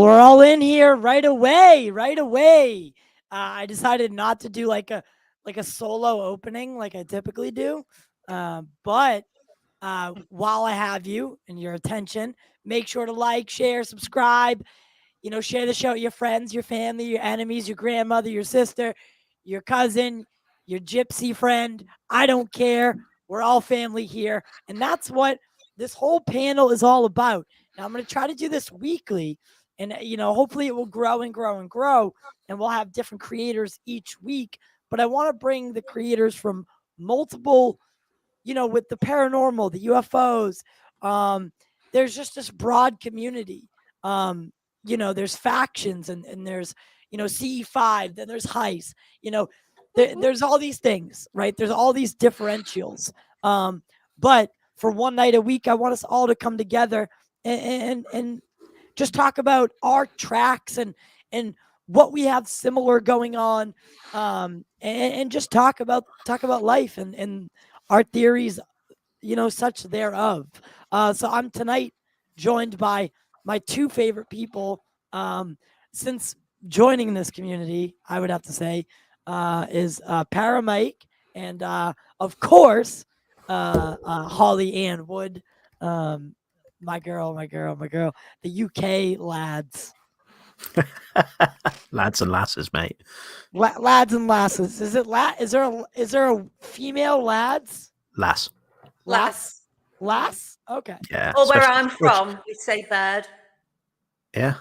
we're all in here right away. Right away. I decided not to do like a solo opening like I typically do. But while I have you and your attention, make sure to like, share, subscribe. Share the show with your friends, your family, your enemies, your grandmother, your sister, your cousin, your gypsy friend. I don't care. We're all family here. And that's what this whole panel is all about. Now, I'm going to try to do this weekly. And, hopefully it will grow and grow and grow. And we'll have different creators each week. But I want to bring the creators from multiple, with the paranormal, the UFOs. There's just this broad community. There's factions and there's, CE5, then there's heist, there's all these things, right? There's all these differentials. But for one night a week, I want us all to come together and just talk about our tracks and what we have similar going on, and just talk about life and our theories, such thereof. So I'm tonight joined by my two favorite people, since joining this community, I would have to say, is Paramike and, of course, Holly Ann Wood, my girl, the UK lads. Lads and lasses, mate. Lads and lasses. Is there a female lads? Lass. Okay. Yeah. Or where I'm from, we say bird. Yeah.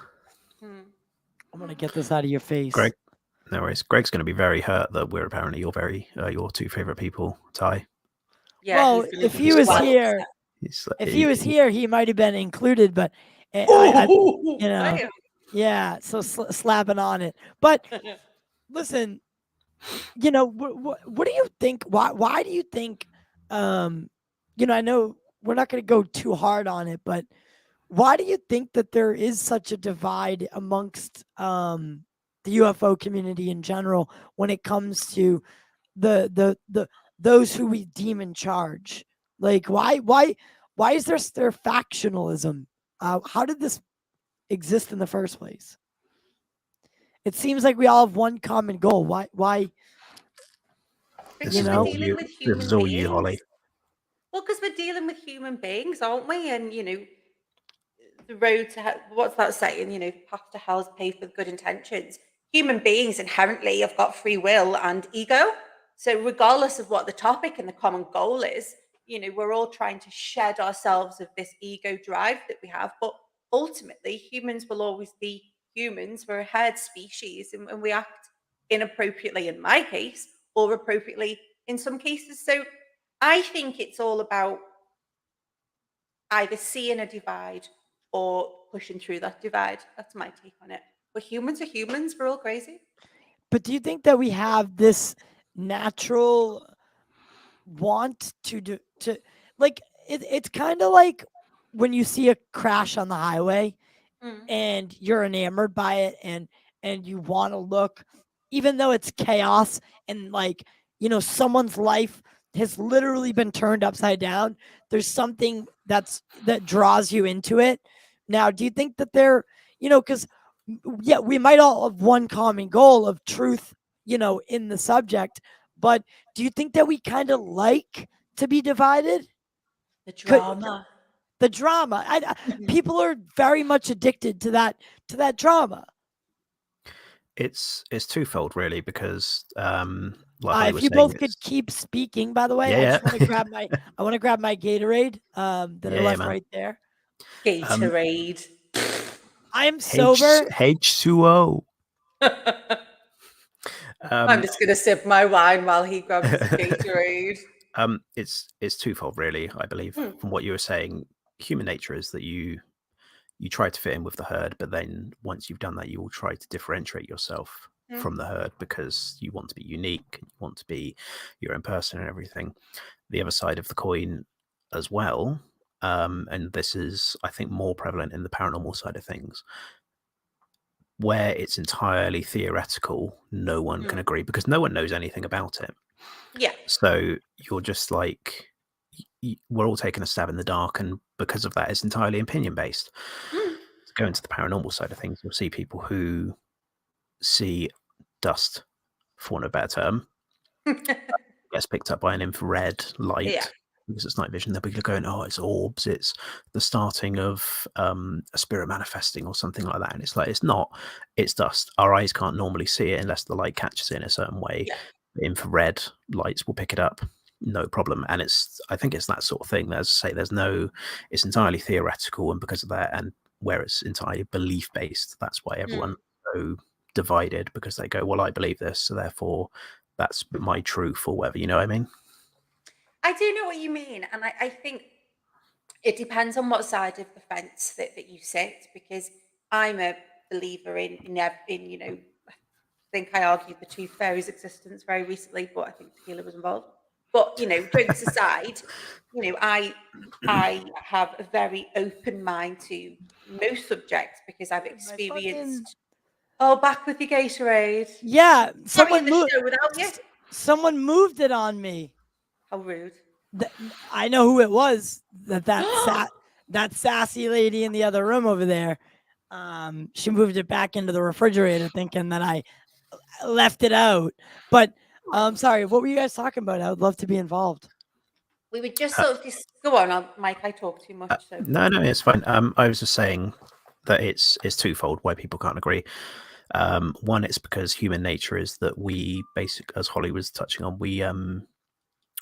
I'm gonna get this out of your face, Greg. No worries. Greg's going to be very hurt that we're apparently your two favorite people, Ty. Yeah. Well, if he was here, he might have been included, but yeah. So slapping on it, but listen, what do you think? Why do you think? I know we're not going to go too hard on it, but why do you think that there is such a divide amongst the UFO community in general when it comes to the those who we deem in charge? Like, why is there factionalism? How did this exist in the first place? It seems like we all have one common goal. Why? This is all you, Holly. Well, because we're dealing with human beings, aren't we? And the road to hell, what's that saying? Path to hell is paved with good intentions. Human beings inherently have got free will and ego. So regardless of what the topic and the common goal is, we're all trying to shed ourselves of this ego drive that we have. But ultimately, humans will always be humans. We're a herd species, and we act inappropriately in my case, or appropriately in some cases. So I think it's all about either seeing a divide or pushing through that divide. That's my take on it. But humans are humans. We're all crazy. But do you think that we have this natural want to like it's kind of like when you see a crash on the highway and you're enamored by it and you want to look, even though it's chaos and someone's life has literally been turned upside down, there's something that draws you into it. Now, do you think that because we might all have one common goal of truth, in the subject, but do you think that we kind of like to be divided? The drama. People are very much addicted to that drama. It's twofold, really, because if you both could keep speaking, by the way, yeah. I just want to grab my Gatorade that I left right there. Gatorade. I am sober. H2O. I'm just gonna sip my wine while he grabs his Gatorade. It's twofold, really. I believe from what you were saying, human nature is that you try to fit in with the herd, but then once you've done that, you will try to differentiate yourself from the herd because you want to be unique, you want to be your own person and everything. The other side of the coin as well, and this is, I think, more prevalent in the paranormal side of things, where it's entirely theoretical, no one can agree because no one knows anything about it. Yeah. So you're just like, we're all taking a stab in the dark, and because of that, it's entirely opinion based. go into the paranormal side of things, you'll see people who see dust, for want of a better term, gets picked up by an infrared light. Yeah. Because it's night vision, they'll be going, oh, it's orbs, it's the starting of a spirit manifesting or something like that. And it's like, it's not, it's dust. Our eyes can't normally see it unless the light catches it in a certain way. Yeah. The infrared lights will pick it up, no problem. And I think it's that sort of thing. As I say, it's entirely theoretical, and because of that, and where it's entirely belief based, that's why everyone's so divided, because they go, well, I believe this, so therefore that's my truth, or whatever, you know what I mean? I do know what you mean, and I think it depends on what side of the fence that you sit, because I'm a believer in you know, I think I argued the tooth fairy's existence very recently, but I think tequila was involved. But you know, jokes aside, you know, I have a very open mind to most subjects because I've experienced. Oh, back with your Gatorade. Yeah, Carry the show without you. someone moved it on me. How rude. I know who it was. That sassy lady in the other room over there. She moved it back into the refrigerator, thinking that I left it out. But sorry, what were you guys talking about? I would love to be involved. We would just sort of just go on, Mike. I talk too much. So no, it's fine. I was just saying that it's twofold why people can't agree. One, it's because human nature is that we as Holly was touching on,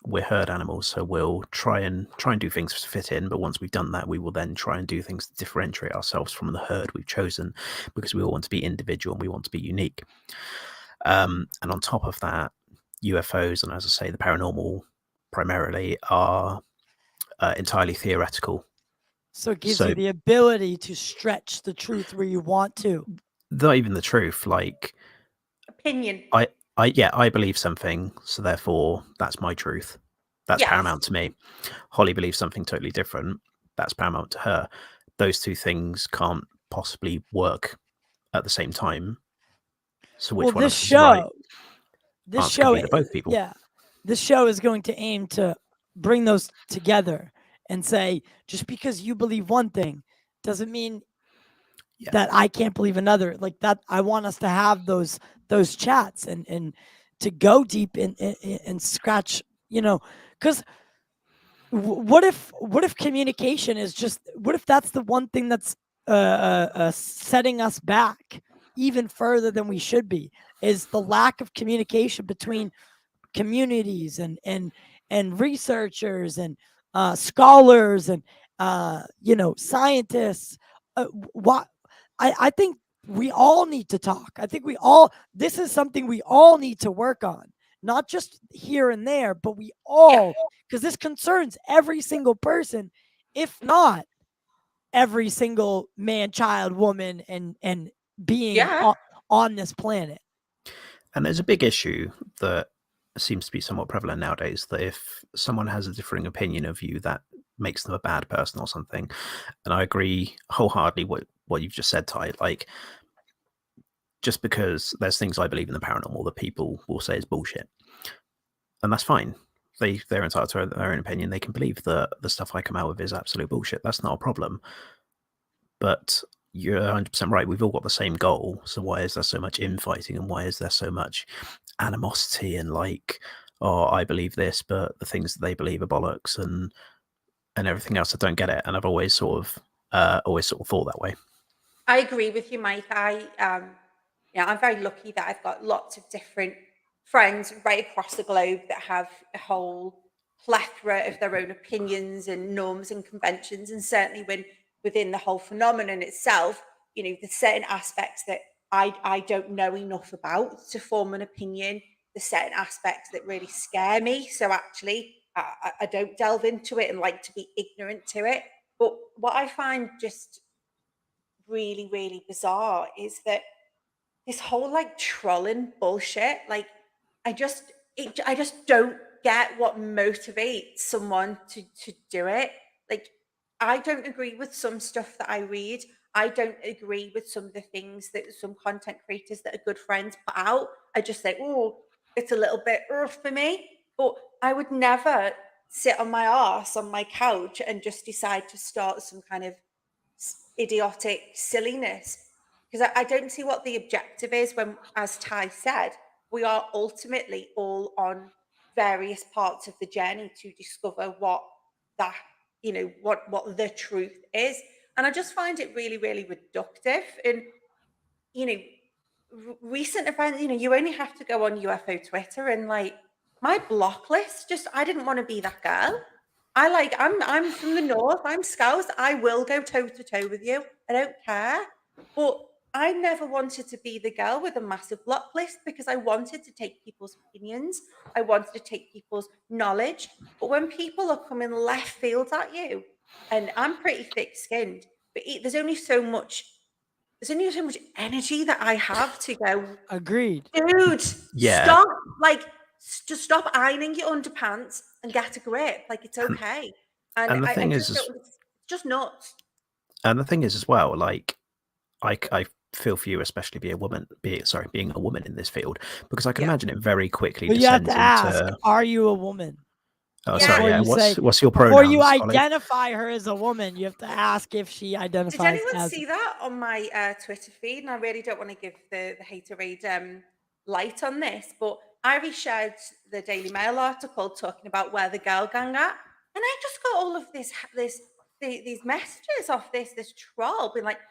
we're herd animals, so we'll try and do things to fit in. But once we've done that, we will then try and do things to differentiate ourselves from the herd we've chosen, because we all want to be individual and we want to be unique. And on top of that, UFOs, and as I say, the paranormal primarily, are entirely theoretical. So it gives you the ability to stretch the truth where you want to. Not even the truth, like opinion. I believe something, so therefore that's my truth. That's paramount to me. Holly believes something totally different. That's paramount to her. Those two things can't possibly work at the same time. So which one of us is right? This show, both people. Yeah, this show is going to aim to bring those together and say, just because you believe one thing doesn't mean that I can't believe another. Like that, I want us to have those chats and to go deep and scratch, you know, because what if communication is just, what if that's the one thing that's setting us back even further than we should be, is the lack of communication between communities and researchers and scholars and you know, scientists. What I think we all need to talk. I think this is something we all need to work on, not just here and there, but we all, because this concerns every single person, if not every single man, child, woman, and being on this planet. And there's a big issue that seems to be somewhat prevalent nowadays, that if someone has a differing opinion of you, that makes them a bad person or something. And I agree wholeheartedly what you've just said, Ty. Like, just because there's things I believe in the paranormal that people will say is bullshit, and that's fine. They're entitled to their own opinion. They can believe that the stuff I come out with is absolute bullshit. That's not a problem. But you're 100% right. We've all got the same goal. So why is there so much infighting, and why is there so much animosity and like, oh, I believe this, but the things that they believe are bollocks and everything else? I don't get it. And I've always sort of thought that way. I agree with you, Mike. I'm very lucky that I've got lots of different friends right across the globe that have a whole plethora of their own opinions and norms and conventions. And certainly within the whole phenomenon itself, you know, there's certain aspects that I don't know enough about to form an opinion. There's certain aspects that really scare me. So actually, I don't delve into it and like to be ignorant to it. But what I find just really, really bizarre is that this whole like trolling bullshit, like I just don't get what motivates someone to do it. Like I don't agree with some stuff that I read. I don't agree with some of the things that some content creators that are good friends put out. I just say, oh, it's a little bit rough for me. But I would never sit on my arse on my couch and just decide to start some kind of idiotic silliness, because I don't see what the objective is when, as Ty said, we are ultimately all on various parts of the journey to discover what that, what the truth is. And I just find it really, really reductive. And, recent events, you only have to go on UFO Twitter, and like my block list, I didn't want to be that girl. I'm from the north, I'm Scouse, I will go toe to toe with you. I don't care. But I never wanted to be the girl with a massive block list, because I wanted to take people's opinions. I wanted to take people's knowledge. But when people are coming left field at you, and I'm pretty thick skinned, but there's only so much energy that I have to go, Agreed. dude, Yeah. stop, just stop ironing your underpants and get a grip. Like, it's okay. And the thing it's is, just nuts. and the thing is as well, like, I feel for you, especially being a woman in this field, because I can imagine it very quickly But you have descends to ask, into. are you a woman? Oh, Yeah. sorry. Yeah. Before you say- What's your Before pronouns? you Ollie? identify her as a woman, you have to ask if she Did identifies anyone as. see that on my Twitter feed? And I really don't want to give the haterade light on this, but I reshared the Daily Mail article talking about where the girl gang at, and I just got all of these messages off this troll being like,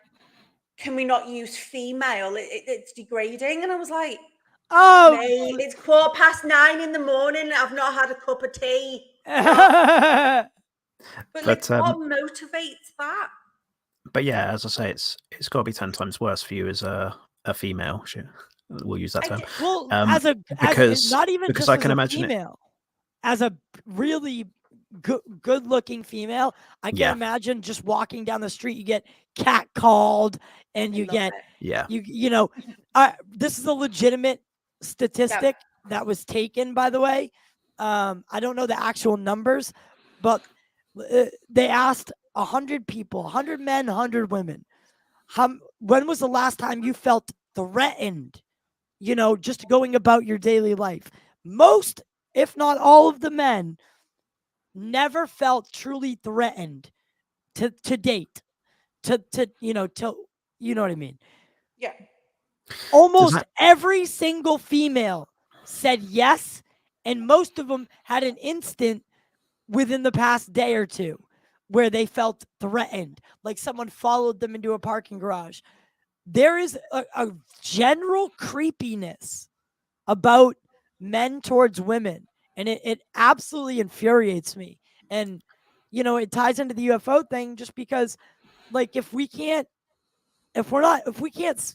can we not use female? It's degrading. And I was like, Oh, mate, it's 9:15 in the morning and I've not had a cup of tea. But like, what motivates that? But yeah, as I say, it's got to be 10 times worse for you as a female. We'll use that term. well, because not even because just I as can a imagine it. female, as a really good-looking female, I can Yeah. imagine just walking down the street, you get catcalled, and you love get it. Yeah. this is a legitimate statistic that was taken, by the way. I don't know the actual numbers, but they asked 100 people, 100 men, 100 women. When was the last time you felt threatened, just going about your daily life? Most, if not all of the men, never felt truly threatened to date, you know what I mean? Yeah. Almost every single female said yes, and most of them had an instant within the past day or two where they felt threatened, like someone followed them into a parking garage. There is a general creepiness about men towards women, and it absolutely infuriates me. And it ties into the UFO thing, just because, like, if we can't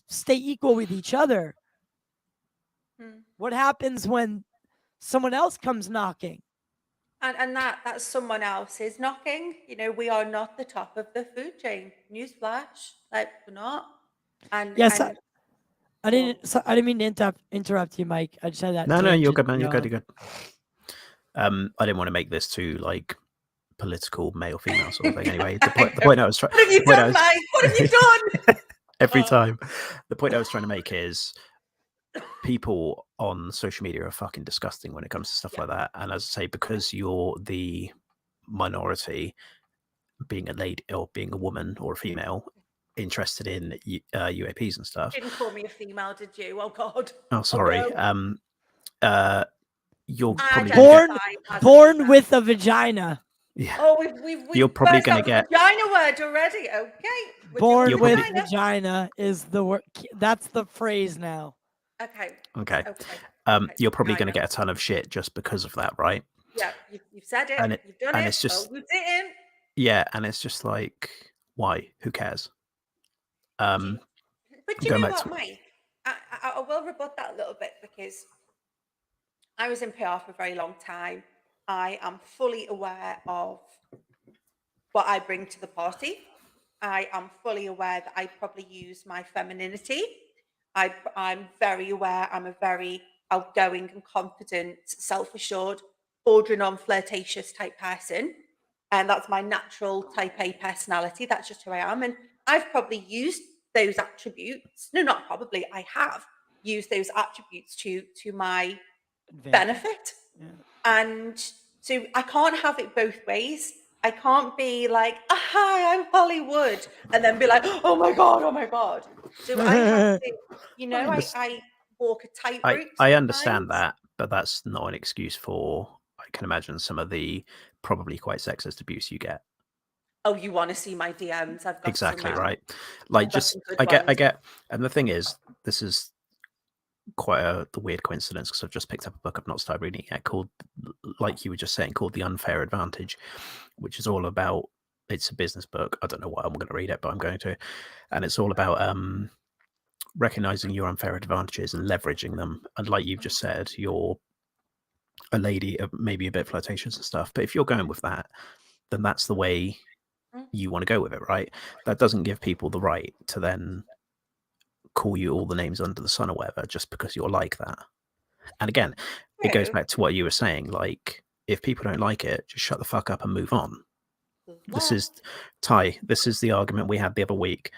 stay equal with each other, what happens when someone else comes knocking? And that's someone else is knocking. We are not the top of the food chain. Newsflash, like, we're not. And Yes, and I didn't mean to interrupt you, Mike. I just had that. No, you're tangent good, man. to You're go good. You're good. I didn't want to make this too like political male female sort of thing. Anyway, the point I was trying. what have you done, Mike? What have you done? Every time, the point I was trying to make is people on social media are fucking disgusting when it comes to stuff like that. And as I say, because you're the minority, being a lady or being a woman or a female interested in UAPs and stuff. Didn't call me a female, did you? Oh God. Oh, sorry. no. You're probably born with a vagina. Yeah. Oh, we've You're probably going to get vagina word already. Okay. Born with vagina is the word. That's the phrase now. Okay. You're probably going to get a ton of shit just because of that, right? Yeah, you've said it. You've done it. It's just, we didn't. Yeah, and it's just like, why? Who cares? But you know what, Mike? I will rebut that a little bit, because I was in PR for a very long time. I am fully aware of what I bring to the party. I am fully aware that I probably use my femininity. I'm very aware I'm a very outgoing and confident, self-assured, bordering on flirtatious type person. And that's my natural type A personality. That's just who I am. And I've probably used those attributes. No, not probably. I have used those attributes to my benefit. Yeah. And so I can't have it both ways. I can't be like, hi, I'm Hollywood, and then be like, oh my God. So I have to, I walk a tightrope I understand sometimes. that, but that's not an excuse for, I can imagine, some of the probably quite sexist abuse you get. Oh, you want to see my DMs? I've got Exactly, some, right? Like, I've got just, some good I ones. get, and the thing is, this is quite the weird coincidence, because I've just picked up a book I've not started reading yet called, like you were just saying, called The Unfair Advantage, which is all about, it's a business book. I don't know why I'm going to read it, but I'm going to. And it's all about recognizing your unfair advantages and leveraging them. And like you've just said, you're a lady, maybe a bit flirtatious and stuff, but if you're going with that, then that's the way you want to go with it, right? That doesn't give people the right to then call you all the names under the sun or whatever just because you're like that. And again, it goes True. back to what you were saying, like, if people don't like it, just shut the fuck up and move on. This is the argument we had the other week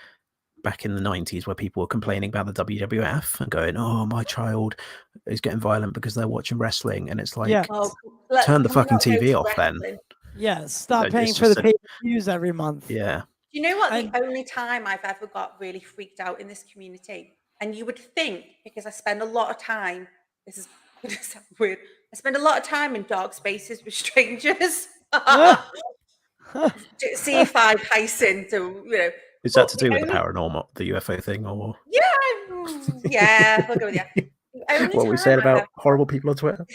back in the 90s, where people were complaining about the WWF and going, oh, my child is getting violent because they're watching wrestling. And it's like, Yeah. turn the Can we fucking not go TV to off then. wrestling? Yeah, stop It's paying for just the pay-per-views every month. Yeah. Do you know what? And- The only time I've ever got really freaked out in this community, and you would think, because I spend a lot of time, this is going to sound weird, I spend a lot of time in dark spaces with strangers. See if I pace into, Is that to but do with the paranormal, the UFO thing, or yeah, we'll go with that. The only what we time said I about have horrible people on Twitter?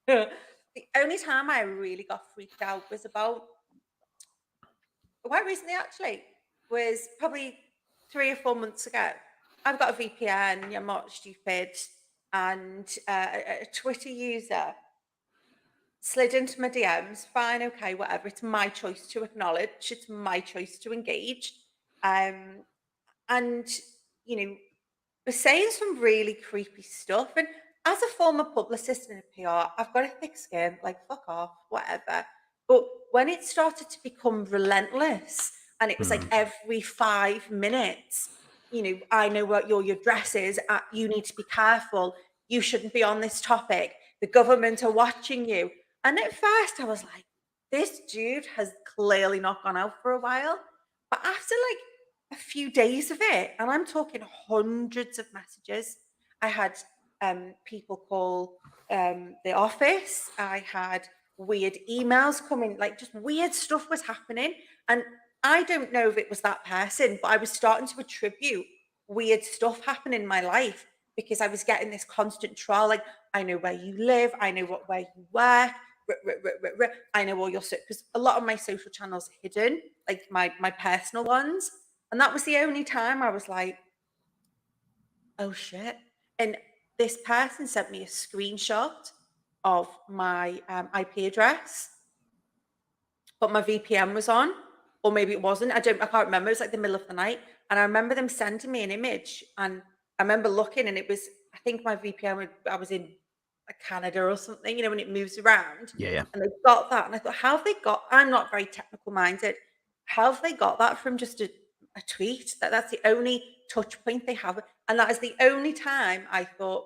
the only time I really got freaked out was about quite recently, actually, was probably 3 or 4 months ago. I've got a VPN, I'm not stupid, and a Twitter user slid into my DMs. Fine, okay, whatever. It's my choice to acknowledge. It's my choice to engage. And was saying some really creepy stuff. And as a former publicist and a PR, I've got a thick skin, like fuck off, whatever. But when it started to become relentless, and it was like every 5 minutes, I know what your address is. You need to be careful. You shouldn't be on this topic. The government are watching you. And at first, I was like, this dude has clearly not gone out for a while. But after like a few days of it, and I'm talking hundreds of messages. I had people call the office. I had weird emails coming, like just weird stuff was happening. And I don't know if it was that person, but I was starting to attribute weird stuff happening in my life because I was getting this constant trial. Like, I know where you live, I know where you work, I know all your stuff. Because a lot of my social channels are hidden, like my personal ones. And that was the only time I was like, oh shit. And this person sent me a screenshot of my IP address, but my VPN was on, or maybe it wasn't. I can't remember. It was like the middle of the night. And I remember them sending me an image, and I remember looking, and it was, I think my VPN, I was in Canada or something, when it moves around. Yeah. And they got that. And I thought, how have they got, I'm not very technical minded. How have they got that from just a tweet? That's the only touch point they have. And that is the only time I thought,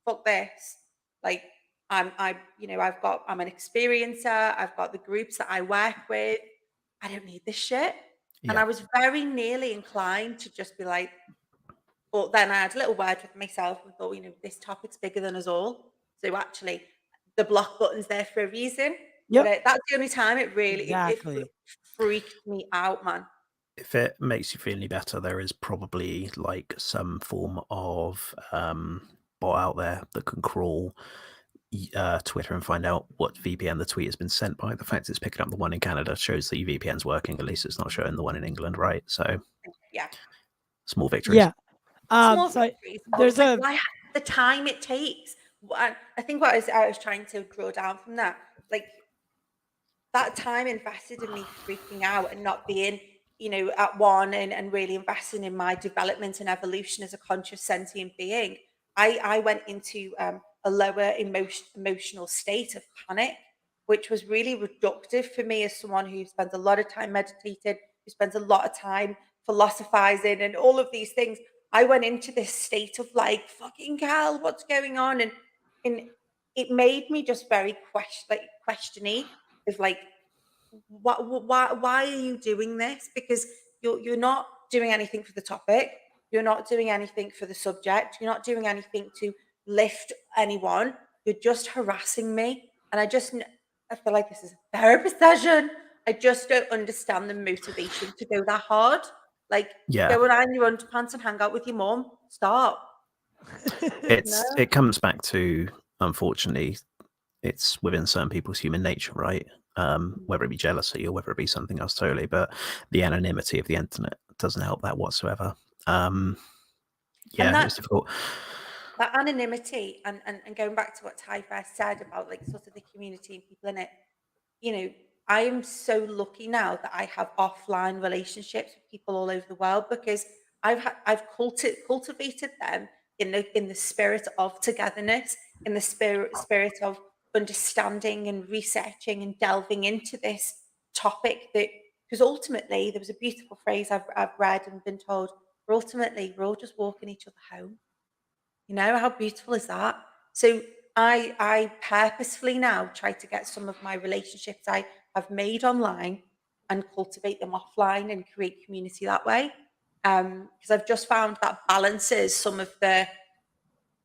fuck this. Like, I'm an experiencer. I've got the groups that I work with. I don't need this shit. And I was very nearly inclined to just be like, but then I had a little word with myself and thought, this topic's bigger than us all. So actually, the block button's there for a reason. Yep. But that's the only time it really Exactly. it freaked me out, man. If it makes you feel any better, there is probably like some form of bot out there that can crawl Twitter and find out what VPN the tweet has been sent by. The fact it's picking up the one in Canada shows that your VPN's working. At least it's not showing the one in England, right? So yeah, small victories. Yeah. Small So victories. there's Like, the time it takes. I think what I was trying to draw down from that, like that time invested in me freaking out and not being, at one and really investing in my development and evolution as a conscious sentient being. I went into a lower emotional state of panic, which was really reductive for me as someone who spends a lot of time meditating, who spends a lot of time philosophizing and all of these things. I went into this state of like, fucking hell, what's going on? And it made me just very questiony of like, why are you doing this? Because you're not doing anything for the topic. You're not doing anything for the subject. You're not doing anything to lift anyone. You're just harassing me. And I feel like this is a therapy session. I just don't understand the motivation to go that hard. Like, Yeah, go around your underpants and hang out with your mum. Stop. it comes back to, unfortunately, it's within certain people's human nature, right? Whether it be jealousy or whether it be something else totally, but the anonymity of the internet doesn't help that whatsoever. And It's difficult. that anonymity and going back to what Ty first said about like sort of the community and people in it, you know, I am so lucky now that I have offline relationships with people all over the world, because I've cultivated them in the spirit of togetherness, in the spirit of understanding and researching and delving into this topic, that because ultimately there was a beautiful phrase I've read and been told, we're all just walking each other home. You know, how beautiful is that? So I purposefully now try to get some of my relationships I have made online and cultivate them offline and create community that way. Because I've just found that balances some of the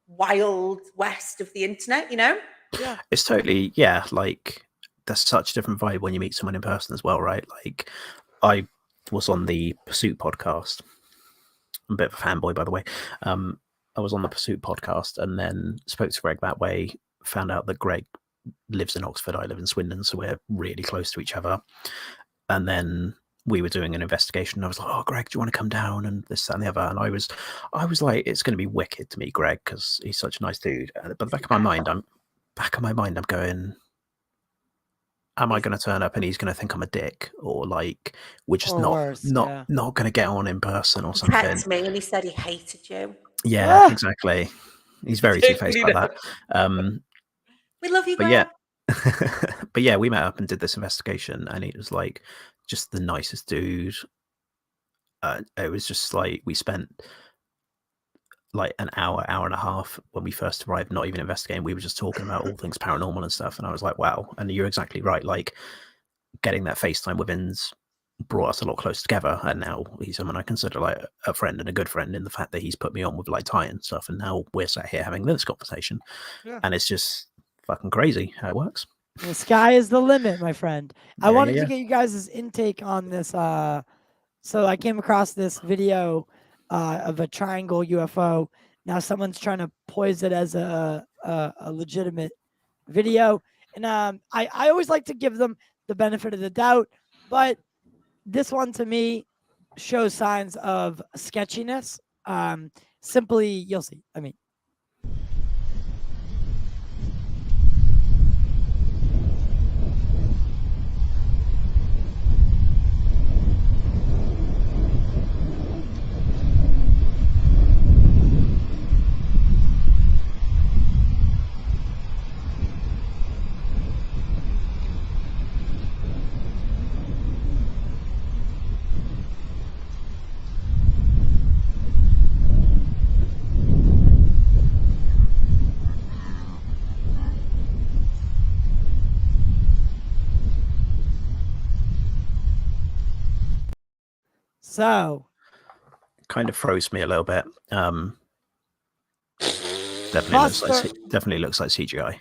wild west of the internet, you know? Yeah. It's totally, like, there's such a different vibe when you meet someone in person as well, right? Like, I was on the Pursuit podcast. I'm a bit of a fanboy, by the way. I was on the Pursuit podcast and then spoke to Greg that way, found out that Greg lives in Oxford, I live in Swindon, so we're really close to each other. And then we were doing an investigation. And I was like, "Oh, Greg, do you want to come down?" And this, that, and the other. And I was like, it's going to be wicked to meet Greg because he's such a nice dude. But back of my mind, I'm going, am I going to turn up and he's going to think I'm a dick, or like we're just Or worse, not going to get on in person or something? Text me and he said he hated you. Yeah, exactly. He's very two-faced like that. We love you, But Greg. yeah, we met up and did this investigation, and it was like just the nicest dude. It was just like we spent like an hour and a half when we first arrived, not even investigating. We were just talking about all things paranormal and stuff. And I was like, wow. And you're exactly right. Like getting that FaceTime with Vin's brought us a lot closer together. And now he's someone I consider like a friend and a good friend, in the fact that he's put me on with like Ty and stuff. And now we're sat here having this conversation. Yeah. And it's just fucking crazy how it works. The sky is the limit, my friend. I wanted yeah. to get you guys' intake on this. So I came across this video of a triangle UFO. Now someone's trying to pose it as a legitimate video. And I always like to give them the benefit of the doubt, but this one to me shows signs of sketchiness. Simply, you'll see. I mean, so kind of froze me a little bit. Definitely looks like CGI.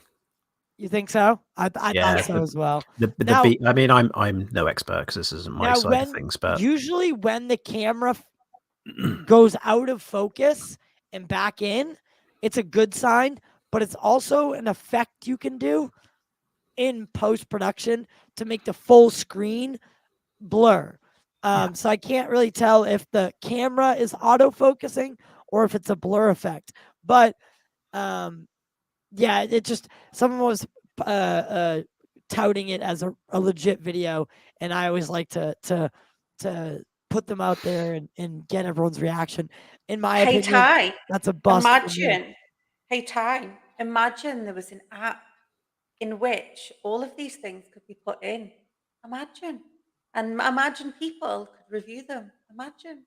You think so? I thought so as well. I mean, I'm no expert because this isn't my side of things, but usually when the camera goes out of focus and back in, it's a good sign, but it's also an effect you can do in post-production to make the full screen blur. So I can't really tell if the camera is auto-focusing or if it's a blur effect. But yeah, it just, someone was touting it as a legit video, and I always like to put them out there and get everyone's reaction. In my opinion, Ty, that's a bust. Hey Ty, imagine there was an app in which all of these things could be put in. Imagine. And imagine people could review them. Imagine.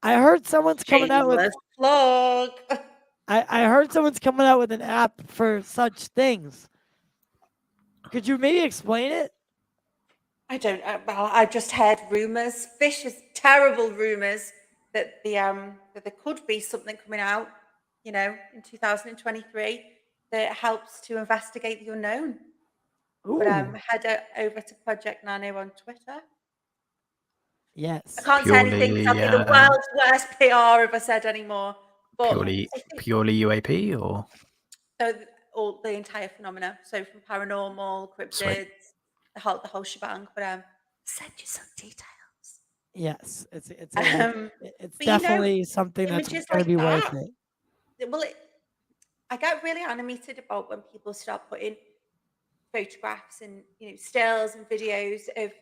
I heard someone's coming out with plug. I heard someone's coming out with an app for such things. Could you maybe explain it? I don't. Well, I just heard rumours, vicious, terrible rumours that that there could be something coming out, you know, in 2023 that helps to investigate the unknown. But Ooh, over to Project Nano on Twitter. I yes. can't say anything because I'll be the world's worst PR if I said anymore. But purely UAP or so all the entire phenomena. So from paranormal, sweet. cryptids, the whole shebang. But send you some details. Yes, it's Um, it's but you know, definitely something that's images going to like be worth that. it. Well, I get really animated about when people start putting photographs and stills and videos of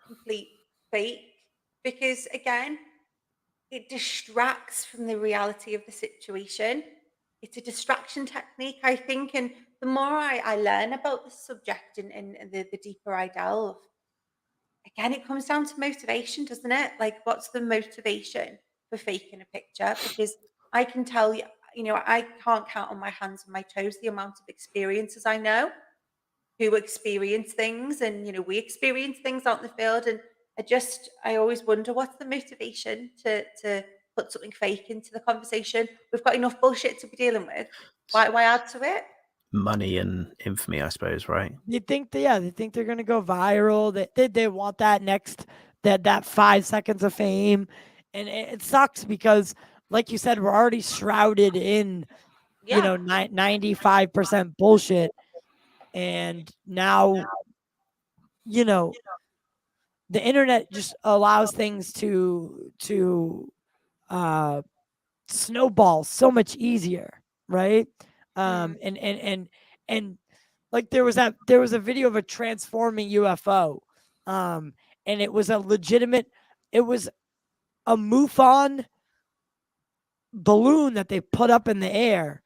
complete fake, because again, it distracts from the reality of the situation. It's a distraction technique, I think, and the more I learn about the subject and the deeper I delve, again, it comes down to motivation, doesn't it? Like, what's the motivation for faking a picture? Because I can tell you, I can't count on my hands and my toes the amount of experiences I know who experience things, and we experience things out in the field, and I always wonder, what's the motivation to put something fake into the conversation? We've got enough bullshit to be dealing with. Why add to it? Money and infamy, I suppose, right? They think they think they're going to go viral. They want that next that 5 seconds of fame, and it sucks because, like you said, we're already shrouded in Yeah. 95% bullshit, and now the internet just allows things to uh snowball so much easier, right? And like there was a video of a transforming UFO, and it was it was a MUFON balloon that they put up in the air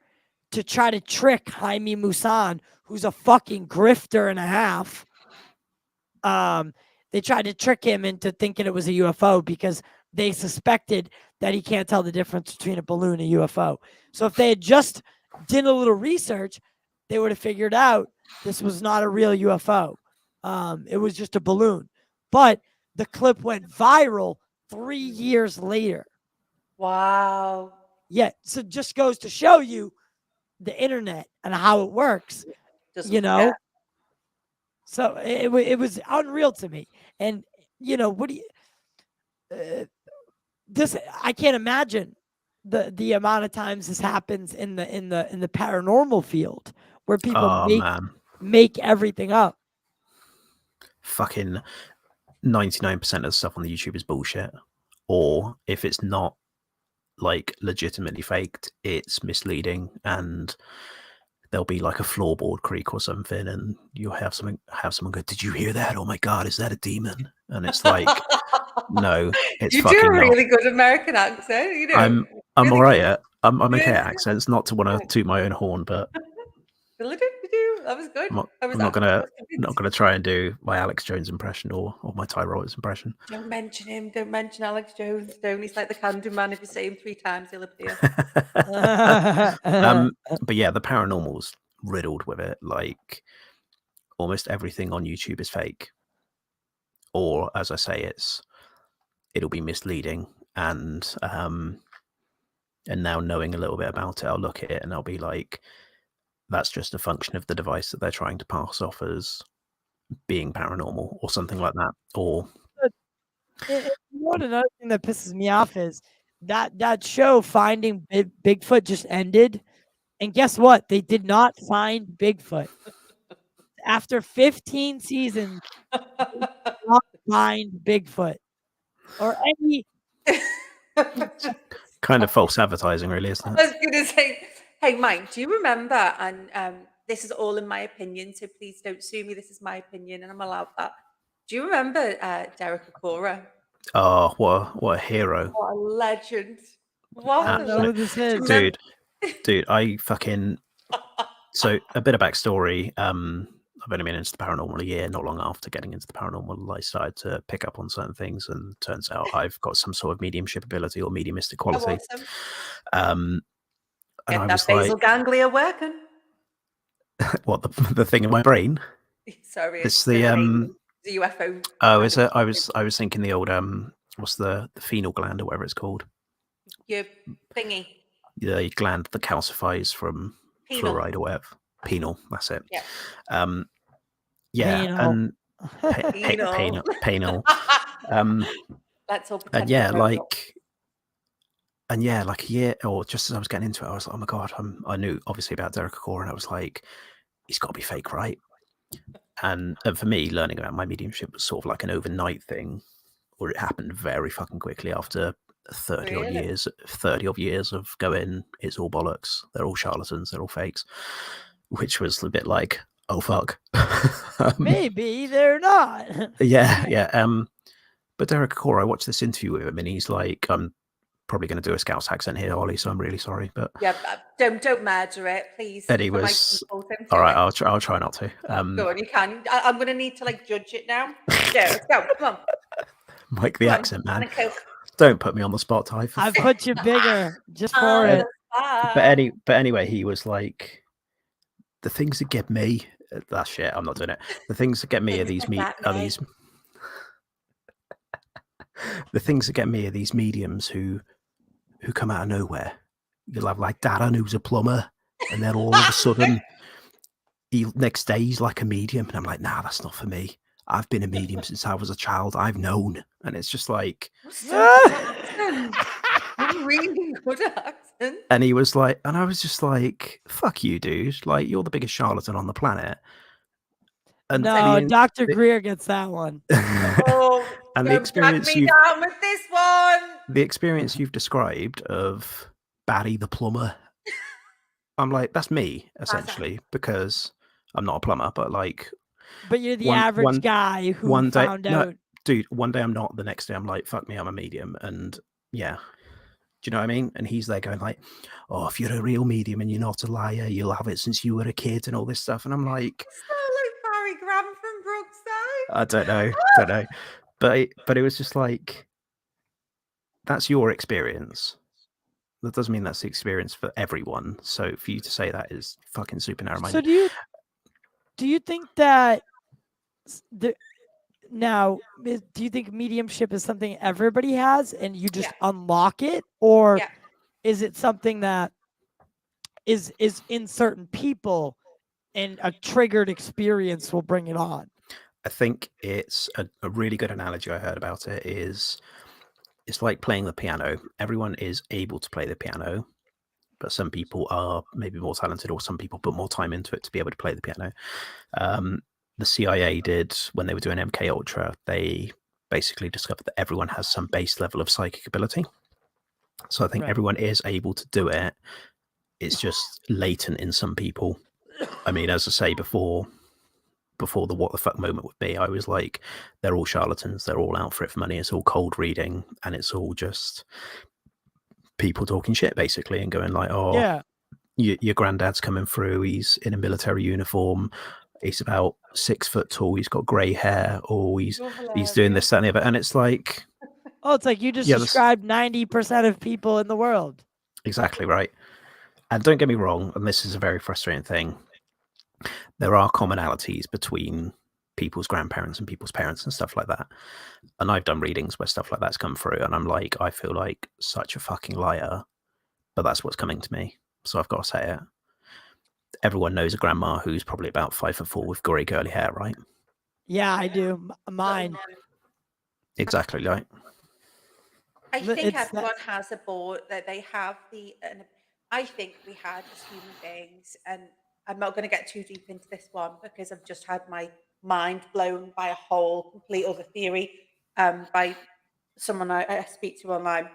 to try to trick Jaime Musan, who's a fucking grifter and a half. They tried to trick him into thinking it was a UFO because they suspected that he can't tell the difference between a balloon and a UFO. So if they had just did a little research, they would have figured out this was not a real UFO. It was just a balloon. But the clip went viral 3 years later. Wow. Yeah, so it just goes to show you the internet and how it works. Doesn't forget. So it was unreal to me. And what do you this I can't imagine the amount of times this happens in the paranormal field where people make everything up. Fucking 99% of the stuff on the YouTube is bullshit. Or if it's not like legitimately faked, it's misleading, and there'll be like a floorboard creak or something, and you'll have someone go, "Did you hear that? Oh my god, is that a demon?" And it's like, no, it's you fucking do a really not. good American accent. I'm really all right good. at I'm okay at accents. Not to want to toot my own horn, but That was good. I'm not gonna try and do my Alex Jones impression or my Ty Rollins impression. Don't mention him. Don't mention Alex Jones. Don't. He's like the Candy Man. If you say him 3 times, he'll appear. But yeah, the paranormal's riddled with it. Like almost everything on YouTube is fake, or as I say, it'll be misleading. And now knowing a little bit about it, I'll look at it and I'll be like, that's just a function of the device that they're trying to pass off as being paranormal or something like that. Or another thing that pisses me off is that show Finding Bigfoot just ended, and guess what? They did not find Bigfoot. After 15 seasons, they did not find Bigfoot or any. kind of false advertising, really, isn't it? I was going to say, hey, Mike, do you remember? And this is all in my opinion, so please don't sue me. This is my opinion, and I'm allowed that. Do you remember Derek Akora? Oh, what a hero! What a legend! I don't know who this is, dude. I fucking so a bit of backstory. I've only been into the paranormal a year. Not long after getting into the paranormal, I started to pick up on certain things, and turns out I've got some sort of mediumship ability or mediumistic quality. Awesome. And Get I that was basal like, ganglia working. what the thing in my brain? Sorry, It's the The UFO. Oh, is it? I was thinking the old what's the pineal gland or whatever it's called? Your thingy. The gland that calcifies from Penal. fluoride or whatever. Penal, that's it. Yeah. Yeah, Penal. and Penal. penal. Let's all And pretend. yeah, we're grown up. like a year, or just as I was getting into it, I was like, oh my god, I knew obviously about Derek Acor, and I was like, he's got to be fake, right? And for me, learning about my mediumship was sort of like an overnight thing, or it happened very fucking quickly after 30 odd years of going, it's all bollocks, they're all charlatans, they're all fakes, which was a bit like, oh fuck. Maybe they're not. Yeah. But Derek Acor, I watched this interview with him, and he's like, I'm probably going to do a Scouse accent here, Ollie, so I'm really sorry, but Yeah, don't murder it, please. and he For my was people, don't all do right. it. I'll try not to. Go on, you can. I'm going to need to like judge it now. Yeah, let's go. Come on. Mike the accent man. And a Coke. Don't put me on the spot, Ty. I put you bigger just for it. But anyway, he was like, the things that get me, that shit, I'm not doing it. The things that get me are these the things that get me are these mediums who come out of nowhere. You'll have like Darren, who's a plumber, and then all of a sudden, next day he's like a medium, and I'm like, nah, that's not for me. I've been a medium since I was a child. I've known, and it's just like, really good accent. and he was like, and I was just like, fuck you, dude. Like, you're the biggest charlatan on the planet. And no, Dr. Greer gets that one. Oh, and the experience down with this one. The experience you've described of Barry the plumber, I'm like, that's me essentially, because I'm not a plumber, but like, but you're the average guy who found out. No, dude, one day I'm not, the next day I'm like, fuck me, I'm a medium, and yeah. Do you know what I mean? And he's there going like, oh, if you're a real medium and you're not a liar, you'll have it since you were a kid and all this stuff. And I'm like, Barry Graham from Brookside. I don't know. But it was just like, that's your experience. That doesn't mean that's the experience for everyone. So for you to say that is fucking super narrow-minded. So do you think that now, do you think mediumship is something everybody has and you just unlock it? Or is it something that is in certain people and a triggered experience will bring it on? I think it's a really good analogy I heard about it is, it's like playing the piano. Everyone is able to play the piano, but some people are maybe more talented, or some people put more time into it to be able to play the piano. The CIA did, when they were doing MK Ultra, they basically discovered that everyone has some base level of psychic ability. So I think everyone is able to do it. It's just latent in some people. I mean, as I say, before the what the fuck moment with me, I was like, they're all charlatans, they're all out for it for money, it's all cold reading, and it's all just people talking shit basically and going like, oh yeah, your granddad's coming through, he's in a military uniform, he's about 6 foot tall, he's got grey hair, or he's doing this, that, and the other. And it's like, oh, it's like you just described 90% of people in the world. Exactly right. And don't get me wrong, and this is a very frustrating thing, there are commonalities between people's grandparents and people's parents and stuff like that. And I've done readings where stuff like that's come through, and I'm like, I feel like such a fucking liar, but that's what's coming to me, so I've got to say it. Everyone knows a grandma who's probably about 5'4" with grey curly hair, right? Yeah, I do. Mine. Exactly right. I think everyone has a board that they have I think we had as human beings, and I'm not going to get too deep into this one because I've just had my mind blown by a whole complete other theory by someone I speak to online.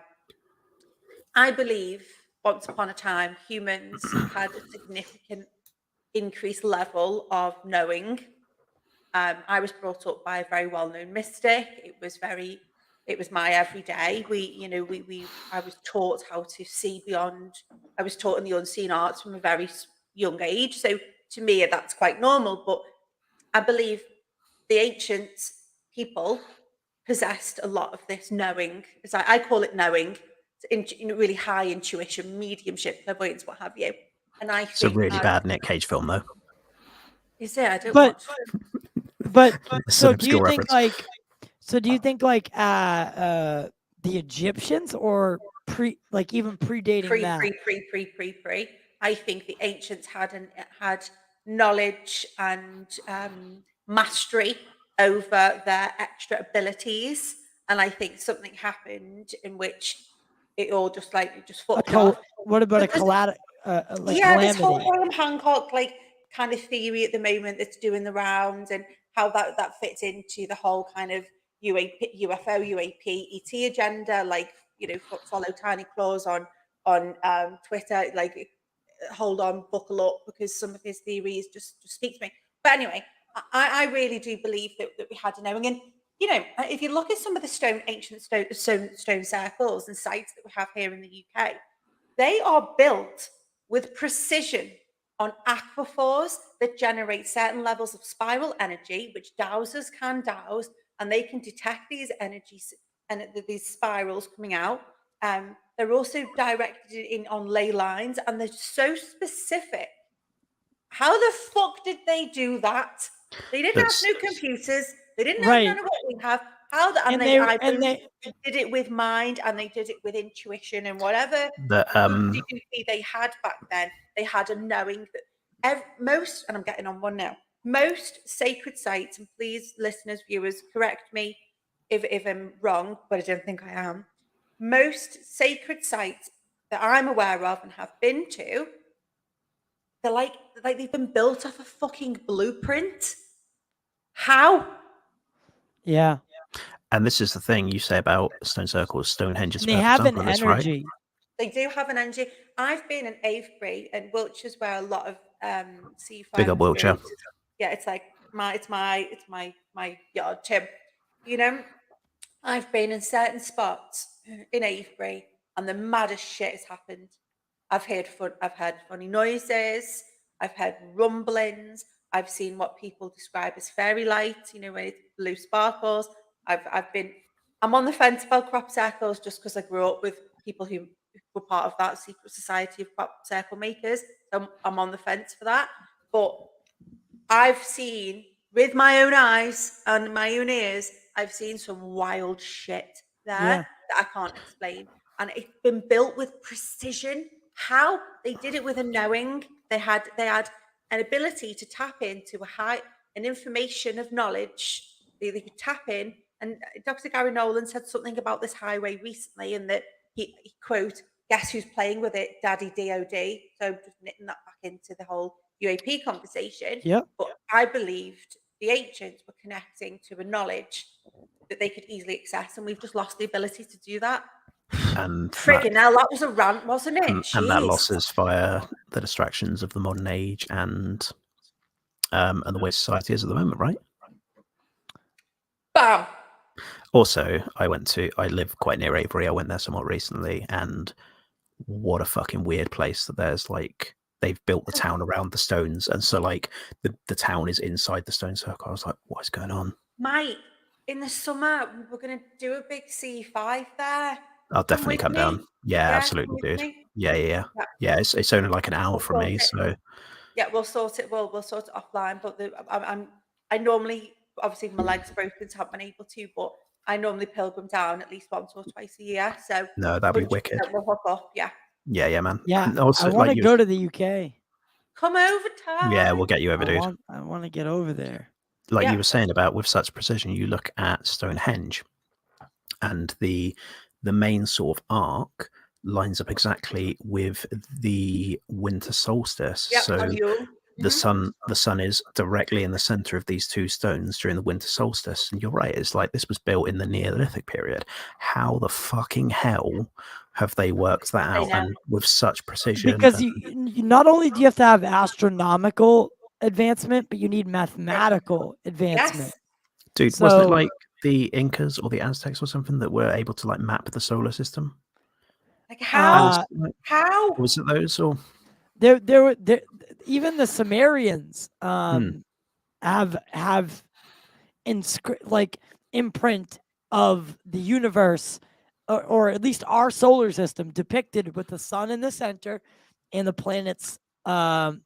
I believe once upon a time humans had a significant increased level of knowing. I was brought up by a very well-known mystic. It was my everyday. I was taught how to see beyond. I was taught in the unseen arts from a very young age. So to me, that's quite normal. But I believe the ancient people possessed a lot of this knowing, as I call it knowing, really high intuition, mediumship, clairvoyance, what have you. And I think it's a really bad Nick Cage film, though. Is it? I don't watch But It's so an do you obscure think reference. the Egyptians or even predating that? Pre. I think the ancients had knowledge and mastery over their extra abilities, and I think something happened in which it all just fucked off. What about a Because this whole calamity? Graham Hancock kind of theory at the moment that's doing the rounds, and how that fits into the whole kind of UFO, UAP, ET agenda. Follow Tiny Claus on Twitter. Hold on, buckle up, because some of his theories just speak to me. But anyway, I really do believe that we had a knowing. And if you look at some of the ancient stone circles and sites that we have here in the UK, they are built with precision on aquifers that generate certain levels of spiral energy, which dowsers can dowse, and they can detect these energies and these spirals coming out. They're also directed in on ley lines, and they're so specific. How the fuck did they do that? They didn't have no computers. They didn't have none of what we have. I believe they did it with mind, and they did it with intuition, and whatever they had back then. They had a knowing that most, and I'm getting on one now, most sacred sites, and please, listeners, viewers, correct me if I'm wrong, but I don't think I am. Most sacred sites that I'm aware of and have been to, they're like they've been built off a fucking blueprint. How? Yeah. And this is the thing you say about stone circles. Stonehenge is And they perfect have an example of this, right? energy. They do have an energy. I've been in Avebury, and Wiltshire's where a lot of sea Big up Wiltshire. Yeah, it's like my yard, Tim. I've been in certain spots in Avebury, and the maddest shit has happened. I've heard funny noises. I've heard rumblings. I've seen what people describe as fairy light. When it's blue sparkles. I'm on the fence about crop circles, just because I grew up with people who were part of that secret society of crop circle makers. So I'm on the fence for that. But I've seen with my own eyes and my own ears, I've seen some wild shit there that I can't explain. And it's been built with precision. How they did it with a knowing. They had an ability to tap into an information of knowledge. They could tap in. And Dr. Gary Nolan said something about this highway recently, and that he quote, "Guess who's playing with it? Daddy DOD." So just knitting that back into the whole UAP conversation. Yep. But I believed the ancients were connecting to a knowledge that they could easily access, and we've just lost the ability to do that. And friggin' hell, that was a rant, wasn't it? And that loss is via the distractions of the modern age and the way society is at the moment, right? Bam. Also, I live quite near Avebury. I went there somewhat recently, and what a fucking weird place that there's they've built the town around the stones, and so the town is inside the stone circle. I was like, what is going on? Mate, in the summer, we're going to do a big C5 there. I'll definitely come down. Yeah, absolutely, dude. Yeah. It's only like an hour from me, so yeah, we'll sort it. We'll sort it offline. But I normally, obviously, my leg's broken, so I haven't been able to. But I normally pilgrim down at least once or twice a year. So no, that'd be wicked. We'll hook up. Yeah, man. Yeah, and also, I want to go to the UK. Come over, Ty. Yeah, we'll get you over, dude. I want to get over there. You were saying about with such precision, you look at Stonehenge, and the main sort of arc lines up exactly with the winter solstice. Yep, so the sun is directly in the center of these two stones during the winter solstice. And you're right, it's like this was built in the Neolithic period. How the fucking hell have they worked that out and with such precision? Because you not only do you have to have astronomical advancement, but you need mathematical advancement. Yes. Dude, wasn't it like the Incas or the Aztecs or something that were able to map the solar system? Like how? How was it those or there were even the Sumerians have imprint of the universe, or at least our solar system, depicted with the sun in the center and the planets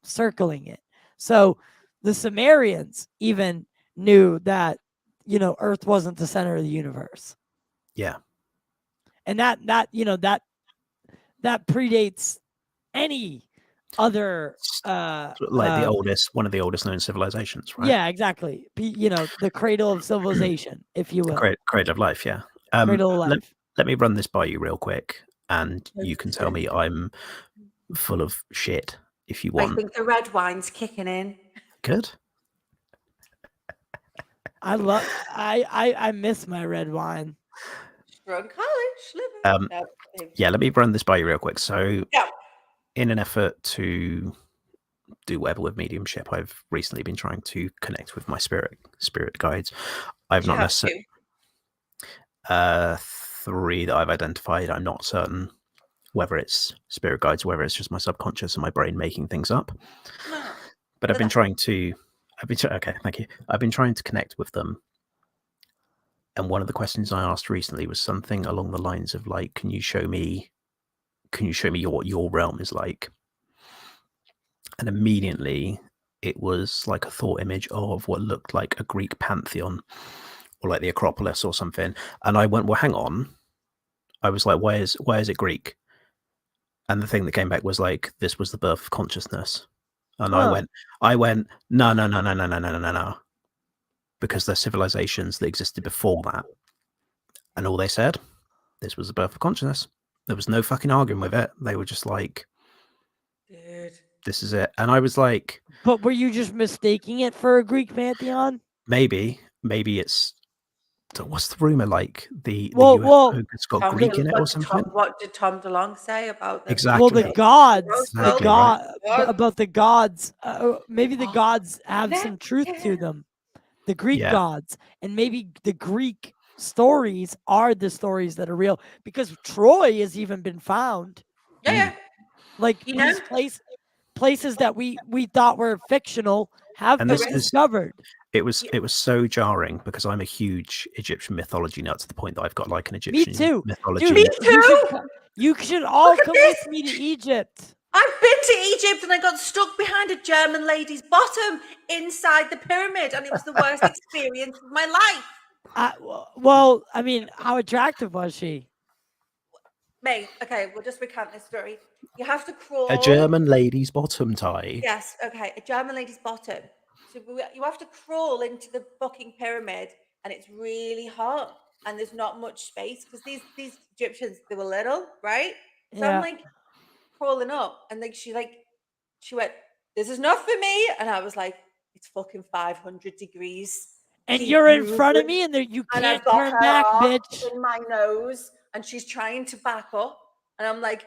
circling it. So the Sumerians even knew that, Earth wasn't the center of the universe. Yeah. And that predates any other Like one of the oldest known civilizations, right? Yeah, exactly. The cradle of civilization, if you will. Cradle of life, yeah. Cradle of life. Let me run this by you real quick, and you can tell Sure. me I'm full of shit if you I want. think the red wine's kicking in. Good. I miss my red wine. Strong college living. Yeah, let me run this by you real quick. So, Yeah. in an effort to do whatever with mediumship, I've recently been trying to connect with my spirit guides. I've not necessarily 3 that I've identified. I'm not certain whether it's spirit guides, whether it's just my subconscious and my brain making things up. No. But I've been trying to. Okay, thank you. I've been trying to connect with them. And one of the questions I asked recently was something along the lines of like, can you show me what your realm is like? And immediately it was like a thought image of what looked like a Greek pantheon or like the Acropolis or something. And I went, well, hang on. I was like, why is it Greek? And the thing that came back was like, this was the birth of consciousness. And I went, no. Because there's civilizations that existed before that. And all they said, this was the birth of consciousness. There was no fucking arguing with it. They were just like, dude, this is it. And I was like, but were you just mistaking it for a Greek pantheon? Maybe it's, what's the rumor like? The UFO has got Greek in it or something? What did Tom DeLonge say about the Exactly. Well, the gods, Exactly, right. about the gods, maybe the gods have some truth to them. The Greek gods, and maybe the Greek stories are the stories that are real, because Troy has even been found. Yeah. Like these places that we thought were fictional have been discovered. It was so jarring because I'm a huge Egyptian mythology nut to the point that I've got like an Egyptian mythology. Dude, me too. You should all come with me to Egypt. I've been to Egypt and I got stuck behind a German lady's bottom inside the pyramid, and it was the worst experience of my life. Well, I mean, how attractive was she? Mate, okay, we'll just recount this story. You have to crawl. A German lady's bottom, Ty. Yes, okay, a German lady's bottom. So you have to crawl into the fucking pyramid, and it's really hot, and there's not much space because these Egyptians, they were little, right? So I'm like crawling up, and like she went, this is not for me, and I was like, it's fucking 500 degrees, and you're in front of me, and you can't turn back, bitch. In my nose, and she's trying to back up, and I'm like,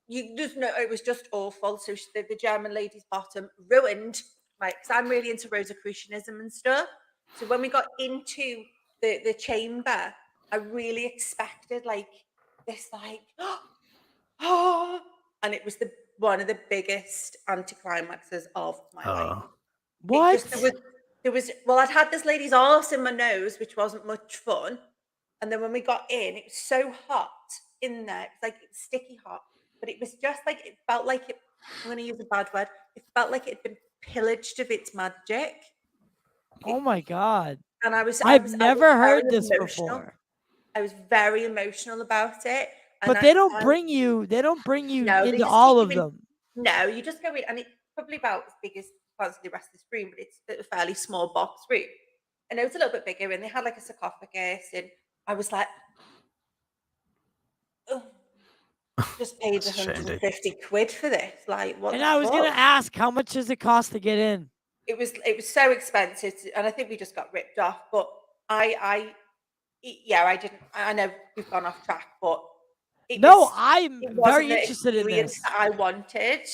you just know, it was just awful. So the German lady's bottom ruined, right? Because I'm really into Rosicrucianism and stuff. So when we got into the chamber, I really expected like this, like, oh, and it was one of the biggest anticlimaxes of my life. What? There was I'd had this lady's arse in my nose, which wasn't much fun. And then when we got in, it was so hot in there. It was like sticky hot, but it was just like, it felt like it, I'm going to use a bad word. It felt like it had been pillaged of its magic. Oh my God. And I've never heard this before. I was very emotional about it. But they don't bring you into all of them. No, you just go in, and it's probably about as big as the rest of this room, but it's a fairly small box room. And it was a little bit bigger, and they had like a sarcophagus, and I was like, oh, just paid 150 quid for this. Like, what? And I was gonna ask, how much does it cost to get in? It was so expensive, and I think we just got ripped off. But I didn't. I know we've gone off track, but I'm very interested in this. I wanted.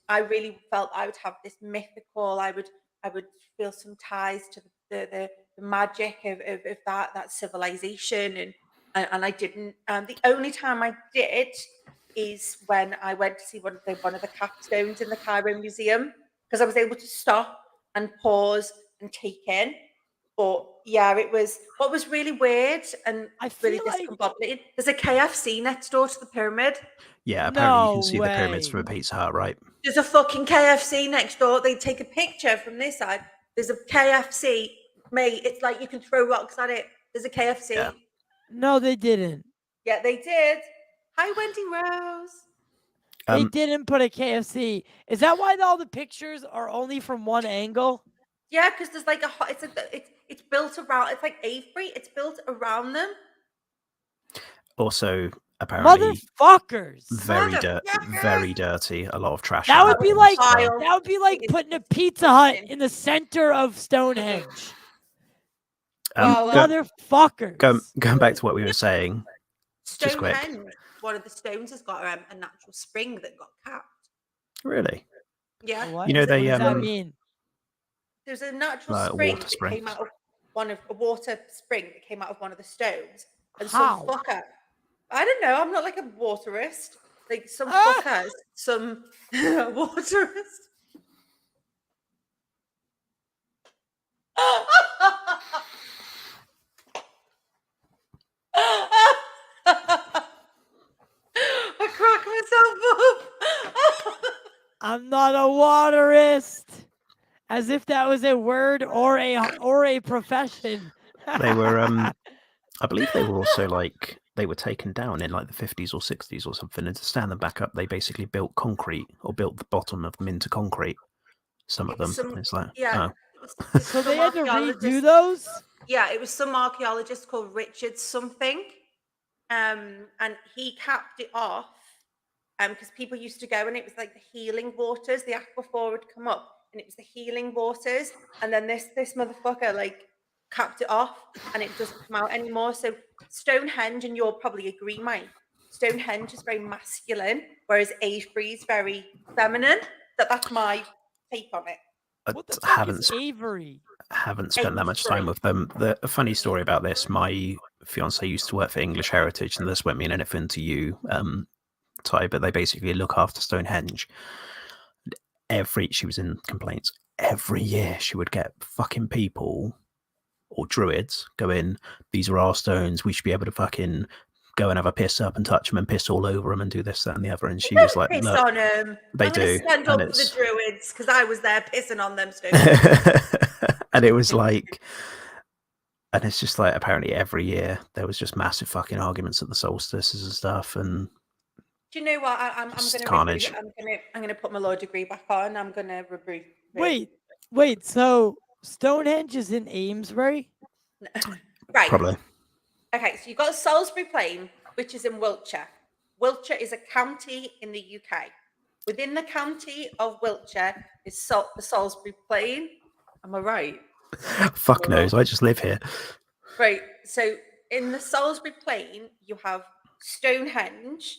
I really felt I would have this mythical. I would feel some ties to the magic of that civilization, and I didn't. The only time I did is when I went to see one of the capstones in the Cairo Museum, because I was able to stop and pause and take in. But yeah, it was what was really weird and really discombobulated. There's a KFC next door to the pyramid. Yeah, apparently you can see the pyramids from a Pizza Hut, right? There's a fucking KFC next door. They take a picture from this side. There's a KFC Mate, it's like you can throw rocks at it. There's a KFC. Yeah. No, they didn't. Yeah, they did. Hi, Wendy Rose. They didn't put a KFC. Is that why all the pictures are only from one angle? Yeah, because there's like it's built around. It's like Avebury. It's built around them. Also, apparently, Motherfuckers. very dirty. A lot of trash. That in would the be bins like as well. that would be like putting a Pizza Hut in the center of Stonehenge. Motherfuckers. Going back to what we were saying, just quick. Stonehenge, one of the stones has got a natural spring that got capped. Really? Yeah. What? You know, What they does that mean? There's a natural Like a spring water that spring. came out of a water spring that came out of one of the stones, and How? some fucker. I don't know. I'm not like a waterist. Like some fuckers, some waterist. I crack myself up. I'm not a waterist. As if that was a word or a profession. They were, I believe they were also like, they were taken down in like the 50s or 60s or something, and to stand them back up, they basically built concrete or built the bottom of them into concrete. Some of them. It's like, So they had to redo those? Yeah, it was some archaeologist called Richard something, and he capped it off, because people used to go and it was like the healing waters. The aquifer would come up, and it was the healing waters, and then this motherfucker like capped it off, and it doesn't come out anymore. So Stonehenge, and you'll probably agree, Mike, Stonehenge is very masculine, whereas Avebury is very feminine. That's my take on it. What the fuck is Avery? Haven't spent that much time with them. The funny story about this, my fiance used to work for English Heritage, and this won't mean anything to you, Ty, but they basically look after Stonehenge. She was in complaints every year. She would get fucking people or druids go in, these are our stones, we should be able to fucking go and have a piss up and touch them and piss all over them and do this, that, and the other. And she was like, piss look, on them. they I'm do. Stand up for the druids because I was there pissing on them stones. And it was like, and it's just like, apparently every year there was just massive fucking arguments at the solstices and stuff. And do you know what? I'm gonna put my law degree back on. I'm gonna reprove. Wait. So Stonehenge is in Amesbury? Right. Probably. Okay, so you've got Salisbury Plain, which is in Wiltshire. Wiltshire is a county in the UK. Within the county of Wiltshire is the Salisbury Plain. Am I right? Fuck knows. I just live here. Right. So in the Salisbury Plain, you have Stonehenge,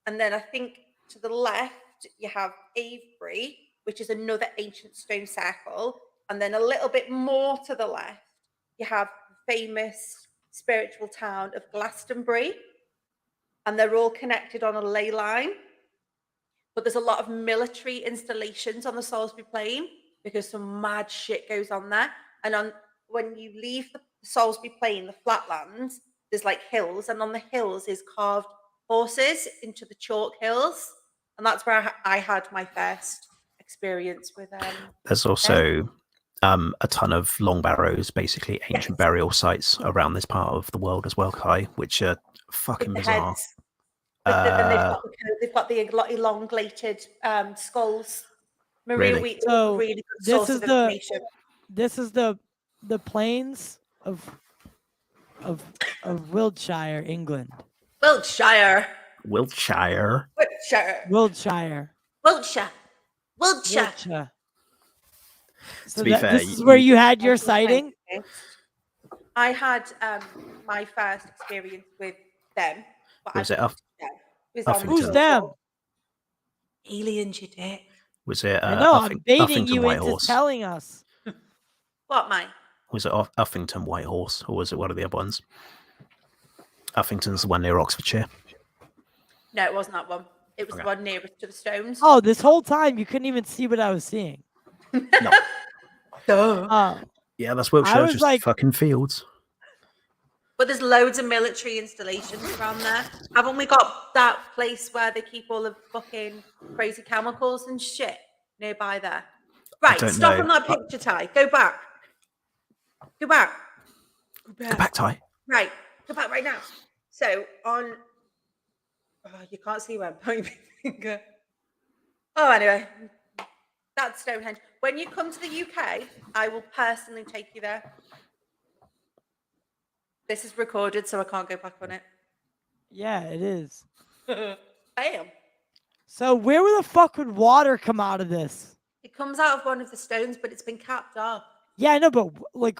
and then I think to the left you have Avebury, which is another ancient stone circle, and then a little bit more to the left you have the famous spiritual town of Glastonbury, and they're all connected on a ley line. But there's a lot of military installations on the Salisbury Plain because some mad shit goes on there. And when you leave the Salisbury Plain, the flatlands, there's like hills, and on the hills is carved horses into the chalk hills, and that's where I had my first experience with there's also a ton of long barrows, basically ancient burial sites around this part of the world as well, Kai, which are fucking bizarre. And they've got the elongated skulls. Maria, really? So really good source of information. This is the plains of Wiltshire, England. Wiltshire. So this is where you had your sighting? I had my first experience with them. Was it Who's them? Aliens, you dick. Was it I know, I'm baiting Uffington you White into Horse? telling us. What, mate? Was it Uffington White Horse, or was it one of the other ones? Uffington's the one near Oxfordshire. No, it wasn't that one. It was the one nearest to the stones. Oh, this whole time you couldn't even see what I was seeing. No. Oh. Yeah, that's Wiltshire, just like fucking fields. But there's loads of military installations around there. Haven't we got that place where they keep all the fucking crazy chemicals and shit nearby there? Right, stop on that picture, Ty. Go back. Go back. Go back, Ty. Right. Go back right now. So on. Oh, you can't see where I'm pointing my finger. Oh, anyway. That's Stonehenge. When you come to the UK, I will personally take you there. This is recorded, so I can't go back on it. Yeah, it is. Bam. So where the fuck would water come out of this? It comes out of one of the stones, but it's been capped off. Yeah, I know, but like,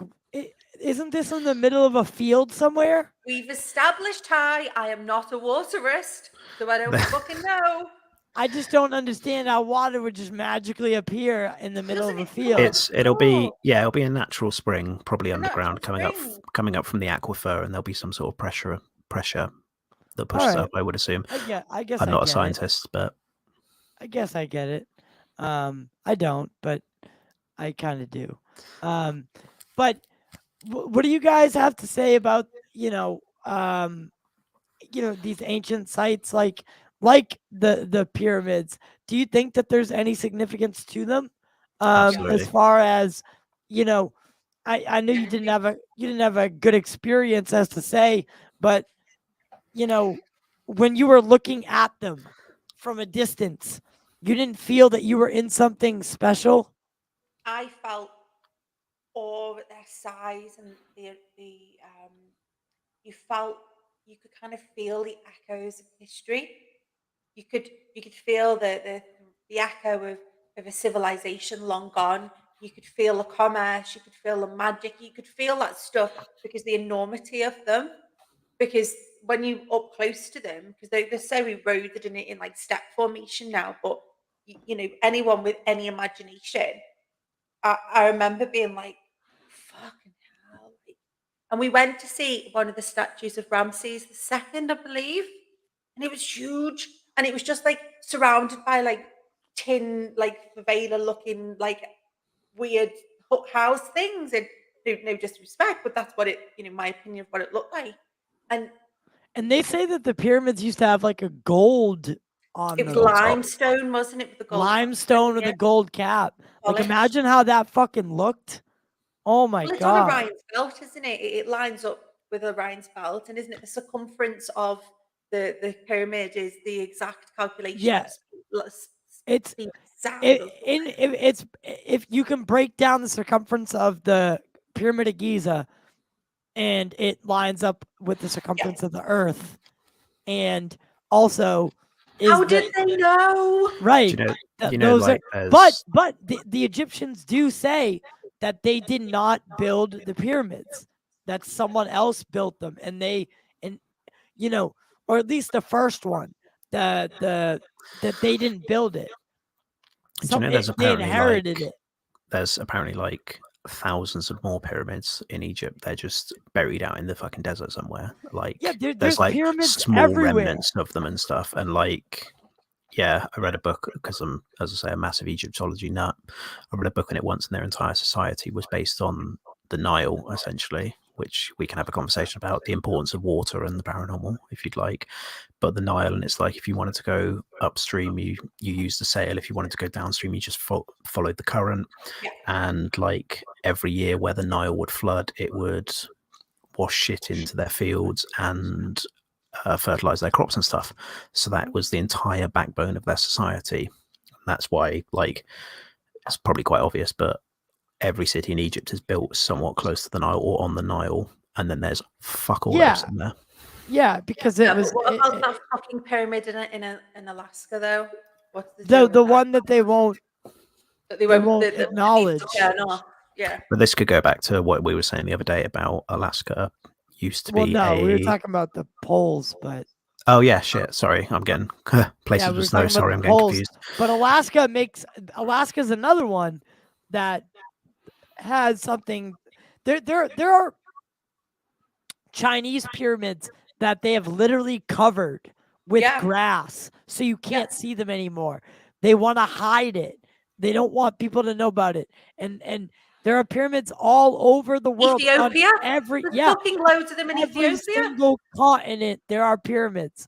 isn't this in the middle of a field somewhere? We've established, Ty, I am not a waterist, so I don't fucking know. I just don't understand how water would just magically appear in the middle of a field. It'll be a natural spring, probably A underground, natural coming up from the aquifer, and there'll be some sort of pressure that pushes Alright. up, I would assume. I guess I'm not a get it. scientist, but I guess I get it. I don't, but I kind of do. But what do you guys have to say about these ancient sites like the pyramids? Do you think that there's any significance to them? Absolutely. As far as I know you didn't have a good experience as to say, but when you were looking at them from a distance, you didn't feel that you were in something special? I felt awe at their size and you could kind of feel the echoes of history. You could feel the echo of a civilization long gone. You could feel the commerce, you could feel the magic, you could feel that stuff because the enormity of them. Because when you up close to them, because they're so eroded in like step formation now, but anyone with any imagination, I remember being like, fucking hell. And we went to see one of the statues of Ramses II, I believe. And it was huge. And it was just like surrounded by like tin, like favela looking, like weird house things. And no disrespect, but that's what it, my opinion of what it looked like. And they say that the pyramids used to have like a gold on it was them. limestone, wasn't it? With the gold limestone with a gold cap. Like, Polished. imagine how that fucking looked. Oh my Well, it's god. on Orion's belt, isn't it? It lines up with Orion's belt, and isn't it the circumference of the pyramid is the exact calculation? Yeah. It's if you can break down the circumference of the Pyramid of Giza, and it lines up with the circumference of the Earth, and also how did they know? Right. But the Egyptians do say that they did not build the pyramids, that someone else built them, or at least the first one, that they didn't build it. They inherited it. There's apparently like thousands of more pyramids in Egypt. They're just buried out in the fucking desert somewhere. Like, there's like pyramids small everywhere. remnants of them and stuff. And like, yeah, I read a book because I'm, as I say, a massive Egyptology nut. I read a book in it once, and their entire society was based on the Nile, essentially, which we can have a conversation about the importance of water and the paranormal if you'd like. But the Nile, and it's like if you wanted to go upstream, you use the sail. If you wanted to go downstream, you just followed the current. And like every year where the Nile would flood, it would wash shit into their fields and fertilize their crops and stuff. So that was the entire backbone of their society. That's why, like, it's probably quite obvious, but every city in Egypt is built somewhat close to the Nile or on the Nile, and then there's fuck all else in there. Yeah, because it was. What about that fucking pyramid in Alaska, though? What's the one that they won't acknowledge? Yeah. But this could go back to what we were saying the other day about Alaska. Used to be. We were talking about the poles, but. Oh yeah, shit. Sorry, I'm getting places with snow. Sorry, I'm getting confused. But Alaska's another one that has something. There are Chinese pyramids that they have literally covered with grass, so you can't see them anymore. They want to hide it. They don't want people to know about it. And there are pyramids all over the world. Ethiopia? Fucking loads of them in Ethiopia. Every single continent, there are pyramids.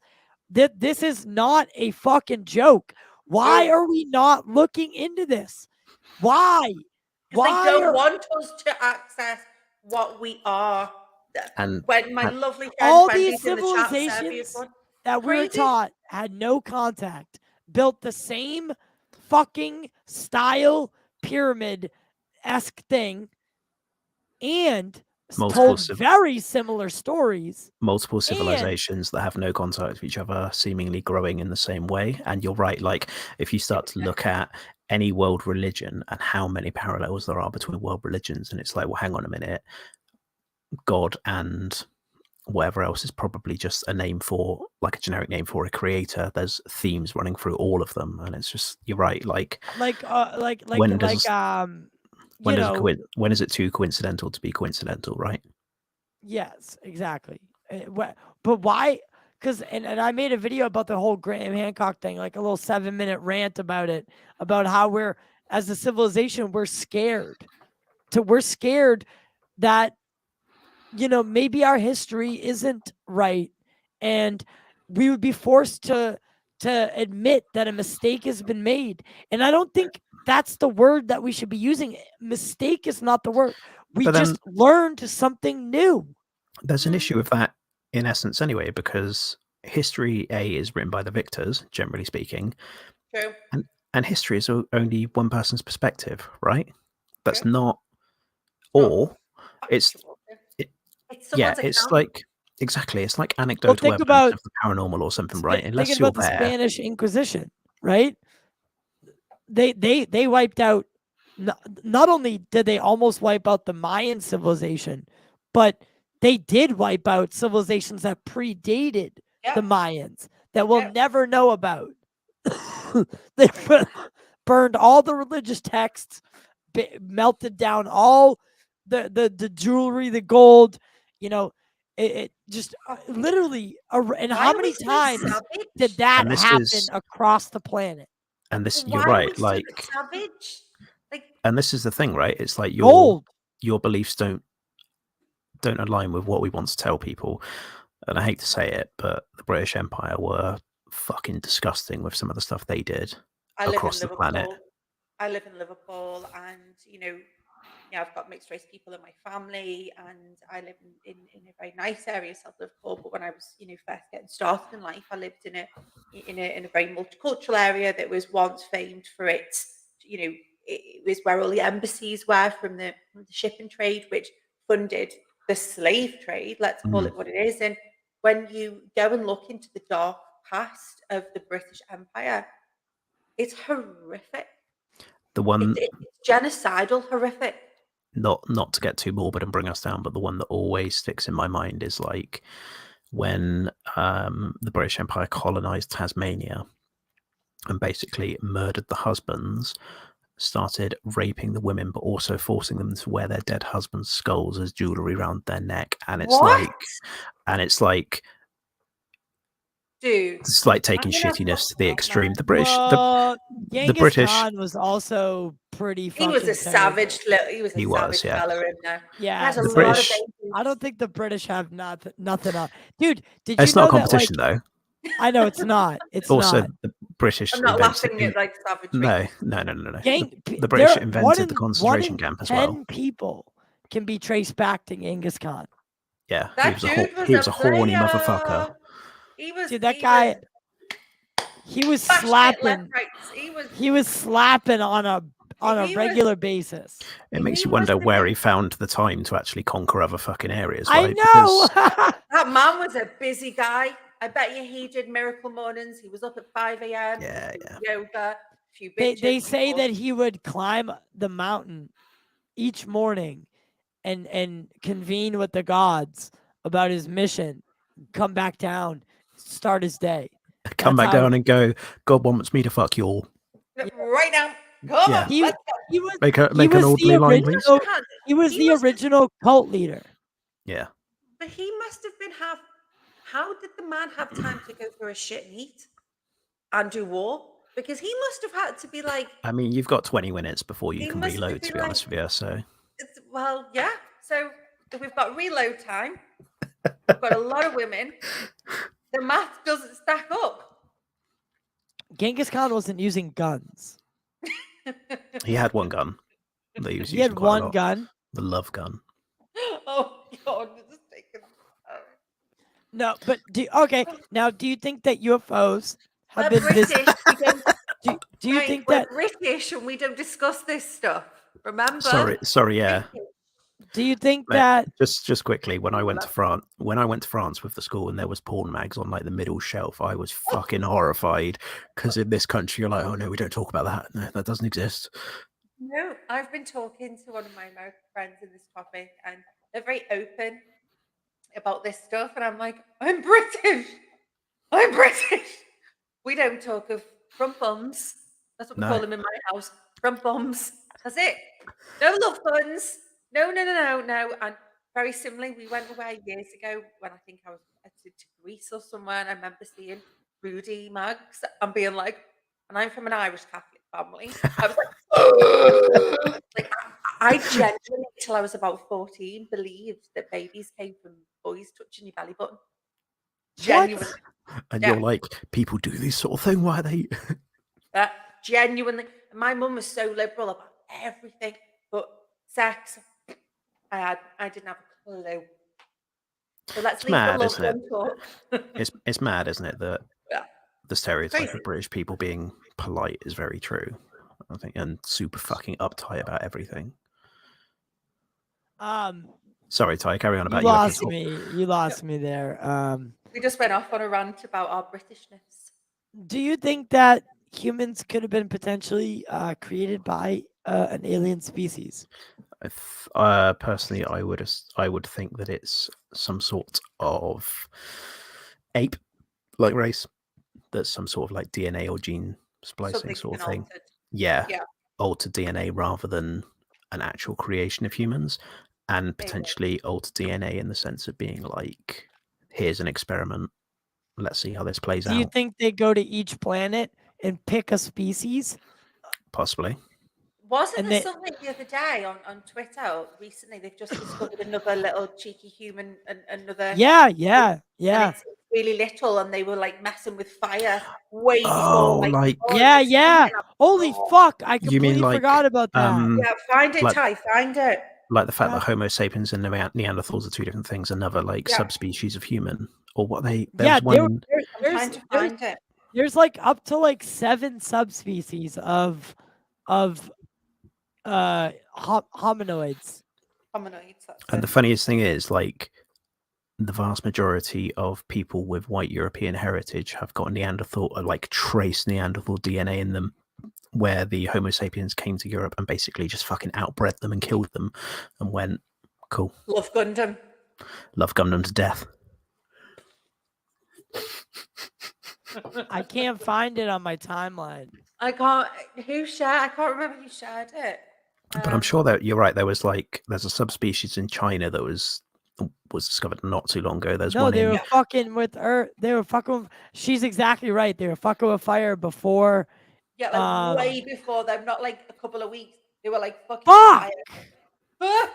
This is not a fucking joke. Why are we not looking into this? Why? Because they don't want us to access what we are. And When my lovely friend all Wendy's these in the chat, Serbia's civilizations one, that we were crazy. taught had no contact, built the same fucking style pyramid-esque thing, and Multiple told very similar stories. multiple civilizations that have no contact with each other, seemingly growing in the same way. And you're right, like if you start to look at any world religion and how many parallels there are between world religions, and it's like, well, hang on a minute, God and whatever else is probably just a name for, like a generic name for a creator. There's themes running through all of them, and it's just, you're right, like when does when is it too coincidental to be coincidental, right? Yes, exactly. But why? Because and I made a video about the whole Graham Hancock thing, like a little 7-minute rant about it, about how we're, as a civilization, we're scared. We're scared that, maybe our history isn't right, and we would be forced to admit that a mistake has been made. And I don't think that's the word that we should be using. Mistake is not the word. We just learned something new. There's an issue with that in essence anyway, because history is written by the victors, generally speaking. True. And history is only one person's perspective, right? That's True. not, or it's someone's it's account. like, exactly, it's like anecdotal evidence of the paranormal or something, right? Unless thinking you're about the there. Spanish Inquisition, right? They wiped out. Not only did they almost wipe out the Mayan civilization, but they did wipe out civilizations that predated the Mayans that we'll never know about. They burned all the religious texts, melted down all the jewelry, the gold. It just literally. And how many times did that happen across the planet? And this, you're right, like savage. And this is the thing, right? It's like Gold. your beliefs don't align with what we want to tell people. And I hate to say it, but the British Empire were fucking disgusting with some of the stuff they did across the planet. I live in Liverpool, and I've got mixed race people in my family, and I live in a very nice area, South Liverpool. But when I was, first getting started in life, I lived in a very multicultural area that was once famed for its, it was where all the embassies were from the shipping trade, which funded the slave trade. Let's call it what it is. And when you go and look into the dark past of the British Empire, it's horrific. The one it's genocidal, horrific. Not to get too morbid and bring us down, but the one that always sticks in my mind is like when the British Empire colonized Tasmania and basically murdered the husbands, started raping the women, but also forcing them to wear their dead husbands' skulls as jewelry around their neck. And it's like, dude, it's like taking shittiness to the extreme. The British, Genghis the British Khan was also pretty. He was a savage. He was a savage fella in there. Yeah, the British. I don't think the British have nothing on. Dude, did you it's know not a competition that, though. I know it's not. It's also not. The British. I'm not laughing at like savagery. No. The British invented the concentration camp as well. 10 people can be traced back to Genghis Khan. Yeah, he was a horny motherfucker. He was. Dude, that guy. He was slapping. He was slapping on a regular basis. It makes you wonder where he found the time to actually conquer other fucking areas. Right? I know. That man was a busy guy. I bet you he did miracle mornings. He was up at 5 a.m. Yeah. Yoga. They say that he would climb the mountain each morning and convene with the gods about his mission, come back down, start his day. Come back down and go, God wants me to fuck you all. Right now. Come on. He was make an orderly line, please. He was the original cult leader. Yeah. But he must have been how did the man have time to go for a shit and eat and do war? Because he must have had to be like... I mean, you've got 20 minutes before you can reload, to be honest with you, so... Well, yeah. So if we've got reload time, we've got a lot of women, the math doesn't stack up. Genghis Khan wasn't using guns. He had one gun. He had one gun. The love gun. God, this is taking. No, but okay. Now, do you think that UFOs have We're been British. We don't. do you Right, think we're that British and we don't discuss this stuff. Remember? Sorry, yeah. do you think Mate, that just quickly, when I went to France with the school and there was porn mags on like the middle shelf, I was fucking horrified because in this country you're like, oh no, we don't talk about that. No, that doesn't exist. No, I've been talking to one of my American friends in this topic, and they're very open about this stuff. And I'm like, I'm British. I'm British. We don't talk of front bums. That's what we call No. them in my house. Front bums. That's it. No love guns. No. And very similarly, we went away years ago when I think I was to Greece or somewhere, and I remember seeing Rudy mags and being like, and I'm from an Irish Catholic family. I was like, I genuinely, till I was about 14, believed that babies came from boys touching your belly button. Genuinely. And Yeah. you're like, people do this sort of thing. Why are they? Genuinely. My mum was so liberal about everything, but sex, I didn't have a clue. So let's leave mad, the love isn't it? gun talk. It's mad, isn't it, that Yeah. the stereotype Crazy. of British people being polite is very true, I think, and super fucking uptight about everything. Sorry, Ty, carry on about you lost me. You lost me there. We just went off on a rant about our Britishness. Do you think that humans could have been potentially created by an alien species? Personally, I would think that it's some sort of ape-like race. That's some sort of like DNA or gene splicing Something's sort of been thing. altered. Yeah, Yeah. altered DNA rather than an actual creation of humans, and potentially altered DNA in the sense of being like, here's an experiment. Let's see how this plays Do you out. think they go to each planet and pick a species? Possibly. Wasn't And there they- something the other day on Twitter recently? They've just discovered another little cheeky human, another. Yeah. And it's really little, and they were like messing with fire way before. Yeah. Holy fuck! I You mean completely like, forgot about that. Yeah, find it, like- Ty. Find it. like the fact Yeah. that Homo sapiens and Neanderthals are two different things, another like Yeah. subspecies of human, or what they? Yeah, There's one. I'm trying to find it. There's like up to like 7 subspecies of hominoids. Hominoids. And the funniest thing is, like, the vast majority of people with white European heritage have got Neanderthal, like trace Neanderthal DNA in them, where the Homo sapiens came to Europe and basically just fucking outbred them and killed them and went, cool. Love Gundam. Love Gundam to death. I can't find it on my timeline. I can't. Who shared? I can't remember who shared it. But I'm sure that you're right. There's a subspecies in China that was discovered not too long ago. There's No, one they in. were fucking with her. They were fucking. She's exactly right. They were fucking with fire before. Yeah, like way before them. Not like a couple of weeks. They were like fucking Fuck! fire.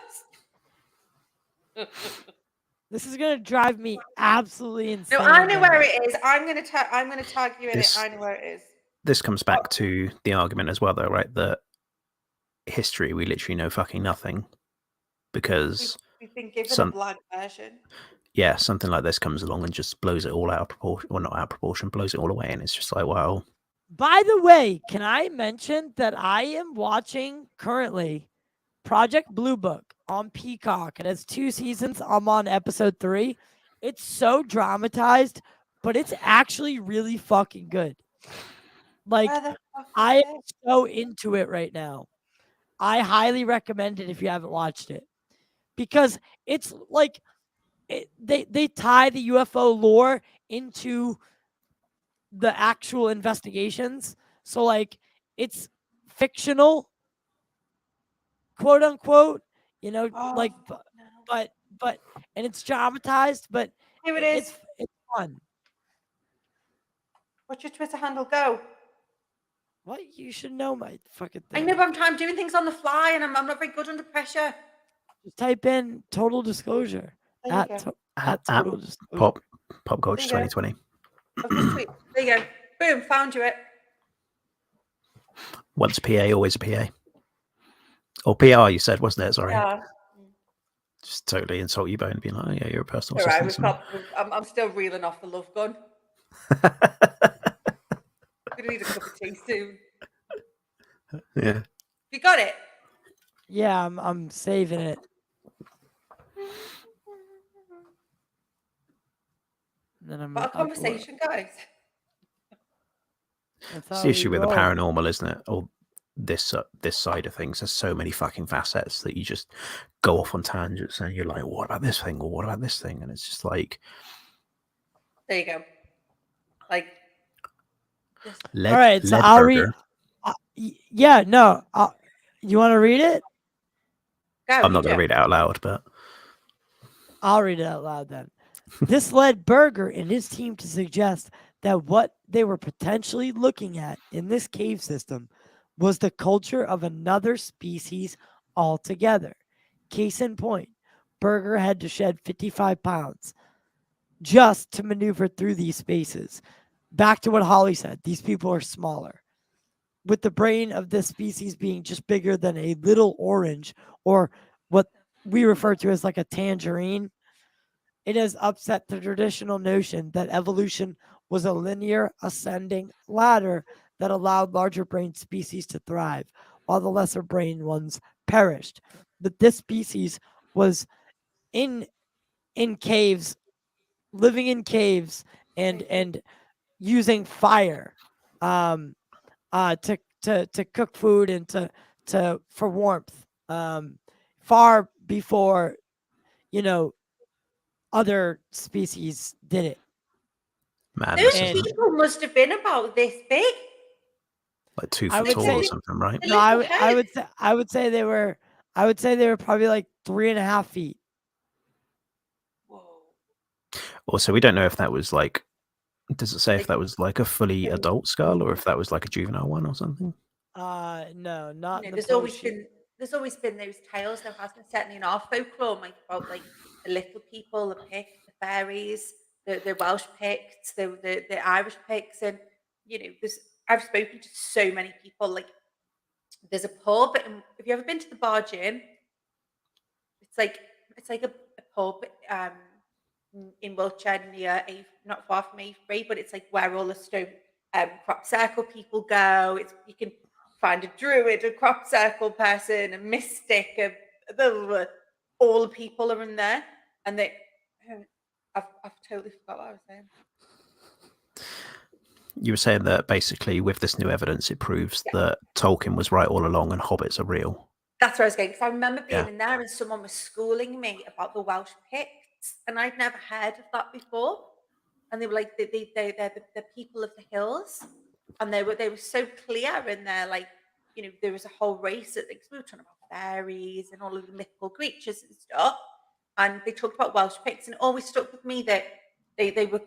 This is gonna drive me absolutely insane. No, I know where it is. I'm gonna tag you in This- it. I know where it is. This comes back to the argument as well, though, right? That history, we literally know fucking nothing, because We've been given some- a blind version. yeah, something like this comes along and just blows it all out of proportion, or not out of proportion, blows it all away, and it's just like, wow. By the way, can I mention that I am watching currently Project Blue Book on Peacock? It has 2 seasons. I'm on episode 3. It's so dramatized, but it's actually really fucking good. Like, Where the fuck is I am it? so into it right now. I highly recommend it if you haven't watched it, because it's like they tie the UFO lore into the actual investigations. So like it's fictional, quote unquote, you know, Oh, like no. but and it's dramatized, but Here it is. it's fun. What's your Twitter handle? Go. What? You should know my fucking I thing. know, but I'm doing things on the fly, and I'm not very good under pressure. Just type in total disclosure. There you At, go. at total disclosure. Pop culture There you go. 2020. I've just tweeted. There you go. Boom. Found you it. Once a PA, always a PA. Or PR, you said, wasn't it? Sorry. Yeah. Just totally insult you, Bone, being like, oh, yeah, you're a personal All right, assistant. I'm still reeling off the love gun. I'm gonna need a cup of tea soon. Yeah. You got it? Yeah, I'm saving it. And then I'm What a gonna upload. conversation, guys. That's It's how the we issue with the roll. paranormal, isn't it? Or this side of things. There's so many fucking facets that you just go off on tangents, and you're like, "What about this thing?" or "What about this thing?" And it's just like, there you go. Like, all right, so I'll read. Yeah, no. You want to read it? I'm not going to read it out loud, but I'll read it out loud then. This led Berger and his team to suggest that what they were potentially looking at in this cave system was the culture of another species altogether. Case in point, Berger had to shed 55 pounds just to maneuver through these spaces. Back to what Holly said, these people are smaller. With the brain of this species being just bigger than a little orange, or what we refer to as like a tangerine, it has upset the traditional notion that evolution was a linear ascending ladder that allowed larger brain species to thrive, while the lesser brain ones perished. That this species was in caves, living in caves, and using fire to cook food and to for warmth, far before other species did it. man, those this is people must have been about this big. like 2 foot tall or something, right? No, I would say they were probably like 3.5 feet. Whoa. Also, we don't know if that was like. Does it say if that was like a fully adult skull or if that was like a juvenile one or something? No, not. You know, in the there's always post. been those tales, there hasn't there, certainly in our folklore, like about like the little people, the Pict, the fairies, the Welsh Picts, the Irish Picts, and you know, I've spoken to so many people. Like, there's a pub, and have you ever been to the Bar Gym? It's like a pub in Wiltshire near not far from Avebury, but it's like where all the stone crop circle people go. You can find a druid, a crop circle person, a mystic, all the people are in there, and I've totally forgot what I was saying. You were saying that basically with this new evidence, it proves that Tolkien was right all along and hobbits are real. That's where I was going, because I remember being in there and someone was schooling me about the Welsh Picts, and I'd never heard of that before. And they were like, they're the people of the hills, and they were so clear in there, like, you know, there was a whole race that, like, we were talking about fairies and all of the mythical creatures and stuff, and they talked about Welsh Picts, and it always stuck with me that they were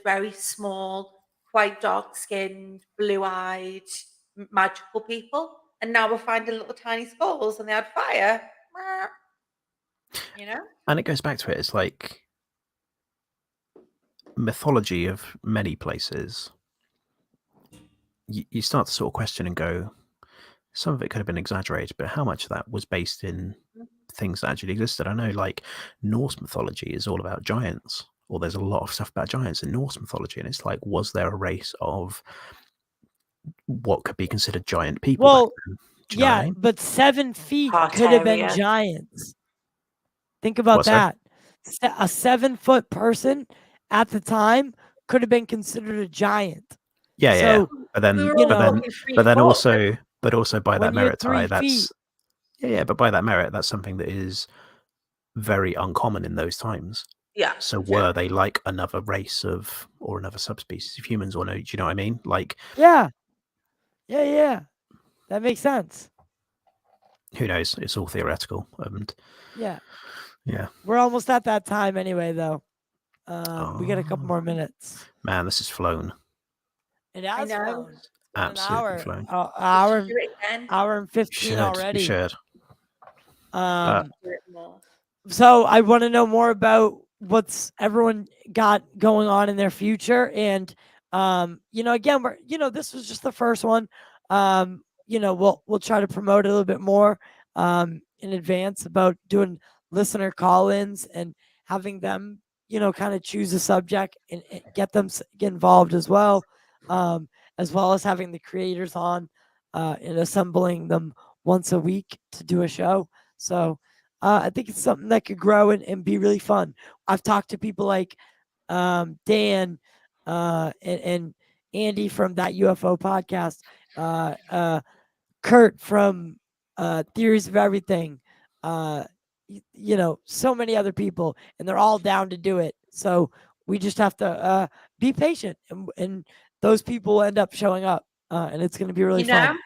very small, quite dark skinned, blue eyed, magical people. And now we're finding little tiny skulls and they had fire. You know? And it goes back to it. It's like mythology of many places. You start to sort of question and go, some of it could have been exaggerated, but how much of that was based in things that actually existed? I know, like, Norse mythology is all about giants, or there's a lot of stuff about giants in Norse mythology, and it's like, was there a race of what could be considered giant people? Well, you know what I mean? But 7 feet could have been giants. Think about that. A 7-foot person at the time could have been considered a giant. Yeah. But then also by that merit, that's but by that merit, that's something that is very uncommon in those times. Yeah. So were they like another race of or another subspecies of humans, or no? Do you know what I mean? Like, yeah, that makes sense. Who knows? It's all theoretical. And yeah, we're almost at that time anyway, though. We got a couple more minutes. Man, this has flown. It has flown. Absolutely flown. Hour and 15 already. We should. So I want to know more about what's everyone got going on in their future, and again, this was just the first one. We'll try to promote it a little bit more in advance about doing listener call-ins and having them, kind of choose a subject and get them get involved as well as having the creators on and assembling them once a week to do a show. So I think it's something that could grow and be really fun. I've talked to people like Dan and Andy from that UFO podcast, Kurt from Theories of Everything, so many other people, and they're all down to do it. So we just have to be patient, and those people will end up showing up, and it's going to be really fun.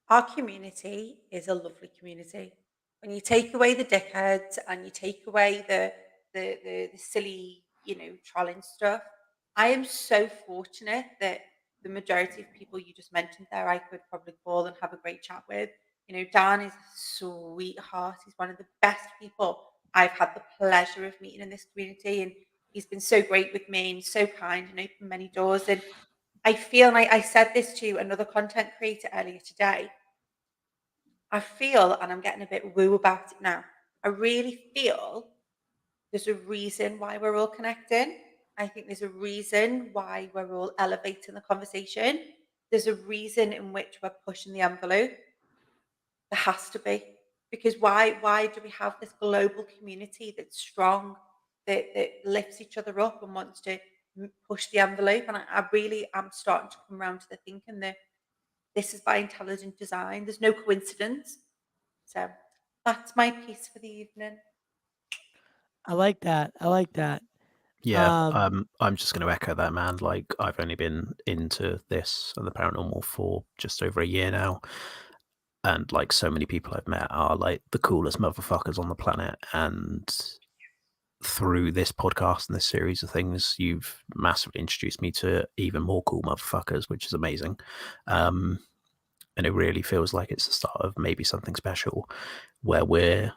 Our community is a lovely community. When you take away the dickheads and you take away the silly, trolling stuff, I am so fortunate that the majority of people you just mentioned there, I could probably call and have a great chat with. Dan is a sweetheart. He's one of the best people I've had the pleasure of meeting in this community, and he's been so great with me and so kind and opened many doors. And I feel, and I said this to another content creator earlier today, I feel, and I'm getting a bit woo about it now, I really feel there's a reason why we're all connecting. I think there's a reason why we're all elevating the conversation. There's a reason in which we're pushing the envelope. There has to be. Because why do we have this global community that's strong, that lifts each other up and wants to push the envelope? And I really am starting to come around to the thinking that this is by intelligent design. There's no coincidence. So that's my piece for the evening. I like that. Yeah, I'm just going to echo that, man. Like, I've only been into this and the paranormal for just over a year now, and like so many people I've met are like the coolest motherfuckers on the planet. And through this podcast and this series of things, you've massively introduced me to even more cool motherfuckers, which is amazing. And it really feels like it's the start of maybe something special, where we're,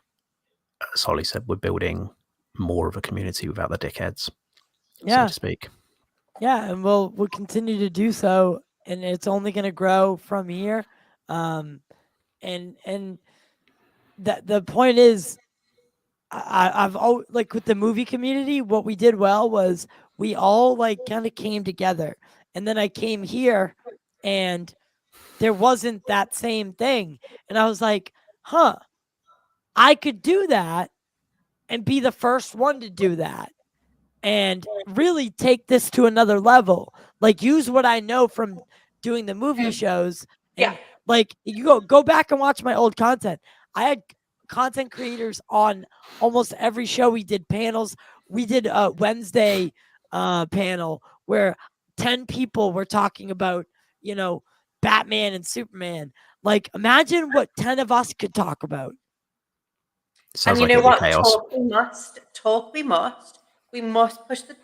as Holly said, we're building more of a community without the dickheads, so to speak. Yeah, and we'll continue to do so, and it's only going to grow from here. And the point is, I've always, like, with the movie community, what we did well was we all like kind of came together, and then I came here, and there wasn't that same thing, and I was like, huh, I could do that and be the first one to do that and really take this to another level. Like, use what I know from doing the movie shows, and like, you go back and watch my old content. I had content creators on almost every show. We did panels. We did a Wednesday panel where 10 people were talking about, Batman and Superman. Like, imagine what 10 of us could talk about. Sounds and like what? chaos. Talk we must. We must push the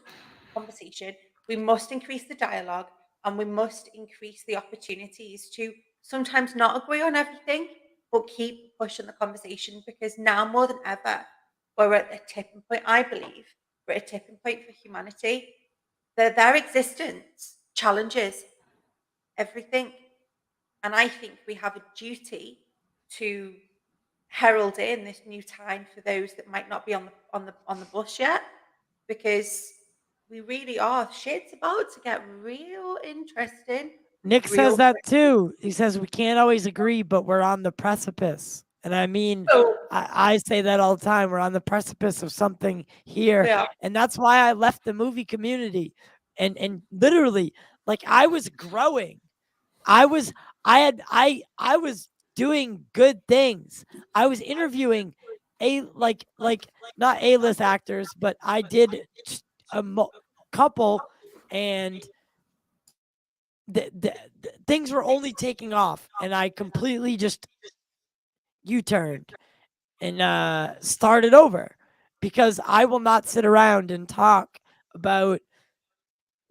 conversation. We must increase the dialogue, and we must increase the opportunities to sometimes not agree on everything, but keep pushing the conversation, because now more than ever, we're at a tipping point. I believe we're at a tipping point for humanity. Their existence challenges everything. And I think we have a duty to herald in this new time for those that might not be on the bus yet, because we really are. Shit's about to get real interesting. Nick says that too. He says we can't always agree, but we're on the precipice. And I mean, I say that all the time. We're on the precipice of something here. Yeah. And that's why I left the movie community. And literally, like, I was growing. I was doing good things. I was interviewing like not A-list actors, but I did a couple, and the things were only taking off, and I completely just U-turned and started over, because I will not sit around and talk about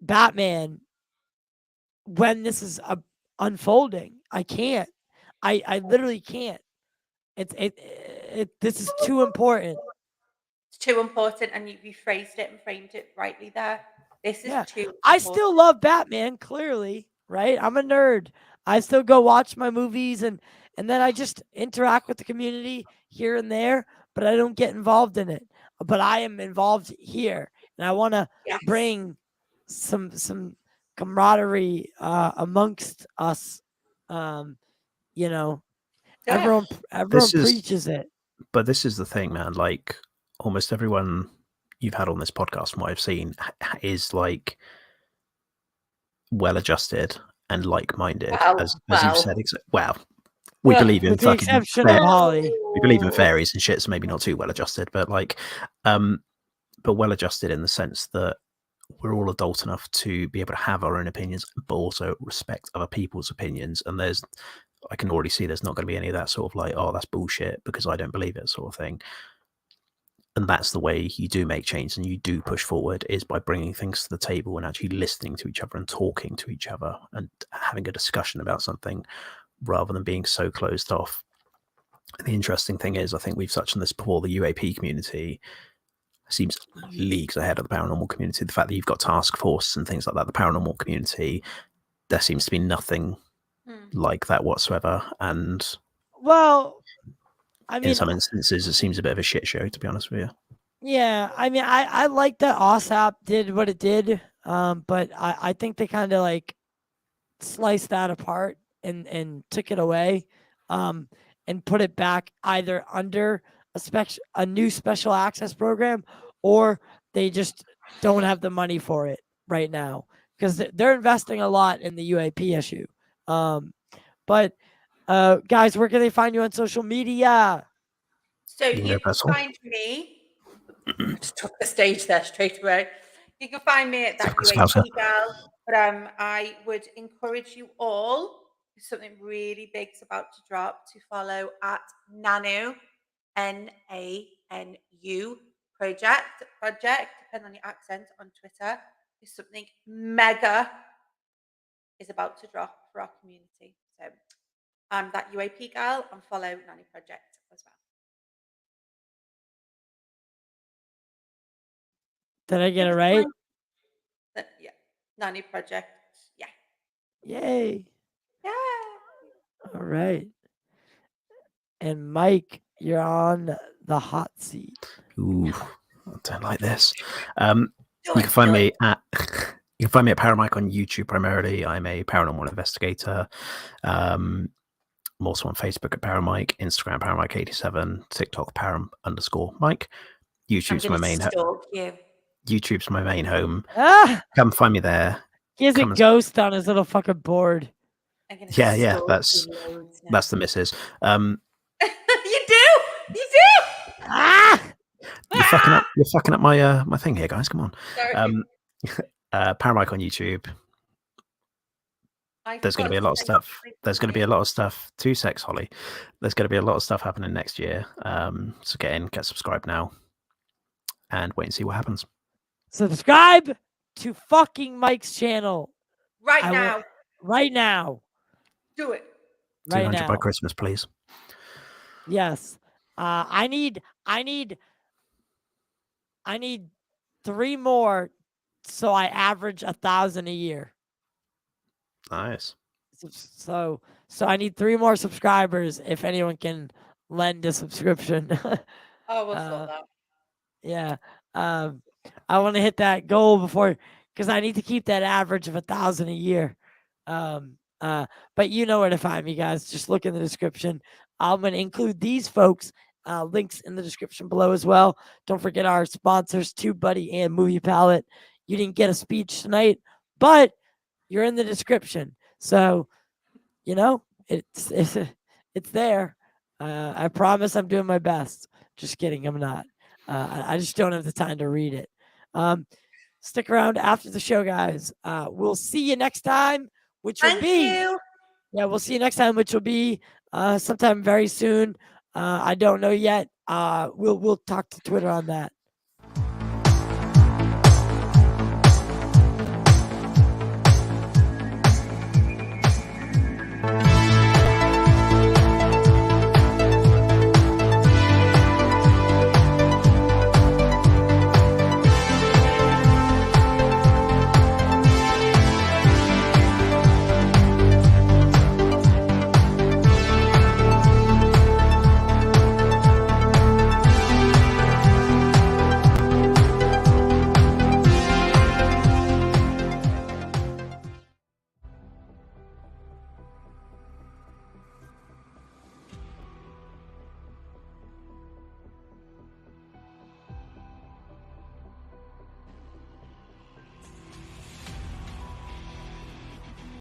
Batman when this is unfolding. I can't. I literally can't. This is too important. It's too important, and you phrased it and framed it rightly there. This is too important. I still love Batman, clearly, right? I'm a nerd. I still go watch my movies, and then I just interact with the community here and there. but I don't get involved in it. But I am involved here, and I want to Yes. bring some camaraderie amongst us. You know, Do it. everyone is- preaches it. But this is the thing, man. Like almost everyone you've had on this podcast, from what I've seen, is like well-adjusted and like-minded, as you've said. Wow, we believe in With the fucking exception of Holly. we believe in fairies and shit, so maybe not too well-adjusted, but like, but well-adjusted in the sense that we're all adult enough to be able to have our own opinions, but also respect other people's opinions. And I can already see there's not going to be any of that sort of like, oh, that's bullshit because I don't believe it sort of thing. And that's the way you do make change and you do push forward, is by bringing things to the table and actually listening to each other and talking to each other and having a discussion about something rather than being so closed off. And the interesting thing is, I think we've touched on this before, the UAP community seems leagues ahead of the paranormal community. The fact that you've got task force and things like that, the paranormal community, there seems to be nothing like that whatsoever. And well, I mean, in some instances, it seems a bit of a shit show, to be honest with you. Yeah, I mean, I like that OSAP did what it did, but I think they kind of like sliced that apart and took it away, and put it back either under a new special access program, or they just don't have the money for it right now because they're investing a lot in the UAP issue. But guys, where can they find you on social media? So you can find me. I just took the stage there straight away. You can find me at that UAP Gal. But I would encourage you all, if something really big's about to drop, to follow at Nanu, NANU project, depending on your accent, on Twitter. If something mega is about to drop for our community. So I'm that UAP Gal, and follow Nanu Project as well. Did I get it right? Yeah. Nanu Project. Yeah. Yay. Yeah. All right. And Mike, you're on the hot seat. Ooh, I don't like this. You can find me at Paramike on YouTube primarily. I'm a paranormal investigator. I'm also on Facebook at Paramike, Instagram Paramike87, TikTok Param_Mike. YouTube's my main home. YouTube's my main home. Come find me there. He has a ghost on his little fucking board. Yeah, that's the missus. You do. You're fucking up my my thing here, guys. Come on. Paramike on YouTube. There's going to be a lot of stuff. There's going to be a lot of stuff. 2 secs, Holly. There's going to be a lot of stuff happening next year. So get subscribed now, and wait and see what happens. Subscribe to fucking Mike's channel right now. Right now. Do it. Right 200 now. by Christmas, please. Yes. I need 3 more, so I average 1,000 a year. Nice. So I need 3 more subscribers if anyone can lend a subscription. Oh, we'll sort that. Yeah. I want to hit that goal before, because I need to keep that average of 1,000 a year. But you know where to find me, guys. Just look in the description. I'm going to include these folks links in the description below as well. Don't forget our sponsors, TubeBuddy and Movie Palette. You didn't get a speech tonight, but you're in the description. So, you know, it's there. I promise I'm doing my best. Just kidding. I'm not. I just don't have the time to read it. Stick around after the show, guys. We'll see you next time, which will we'll see you next time, which will be sometime very soon. I don't know yet. We'll talk to Twitter on that.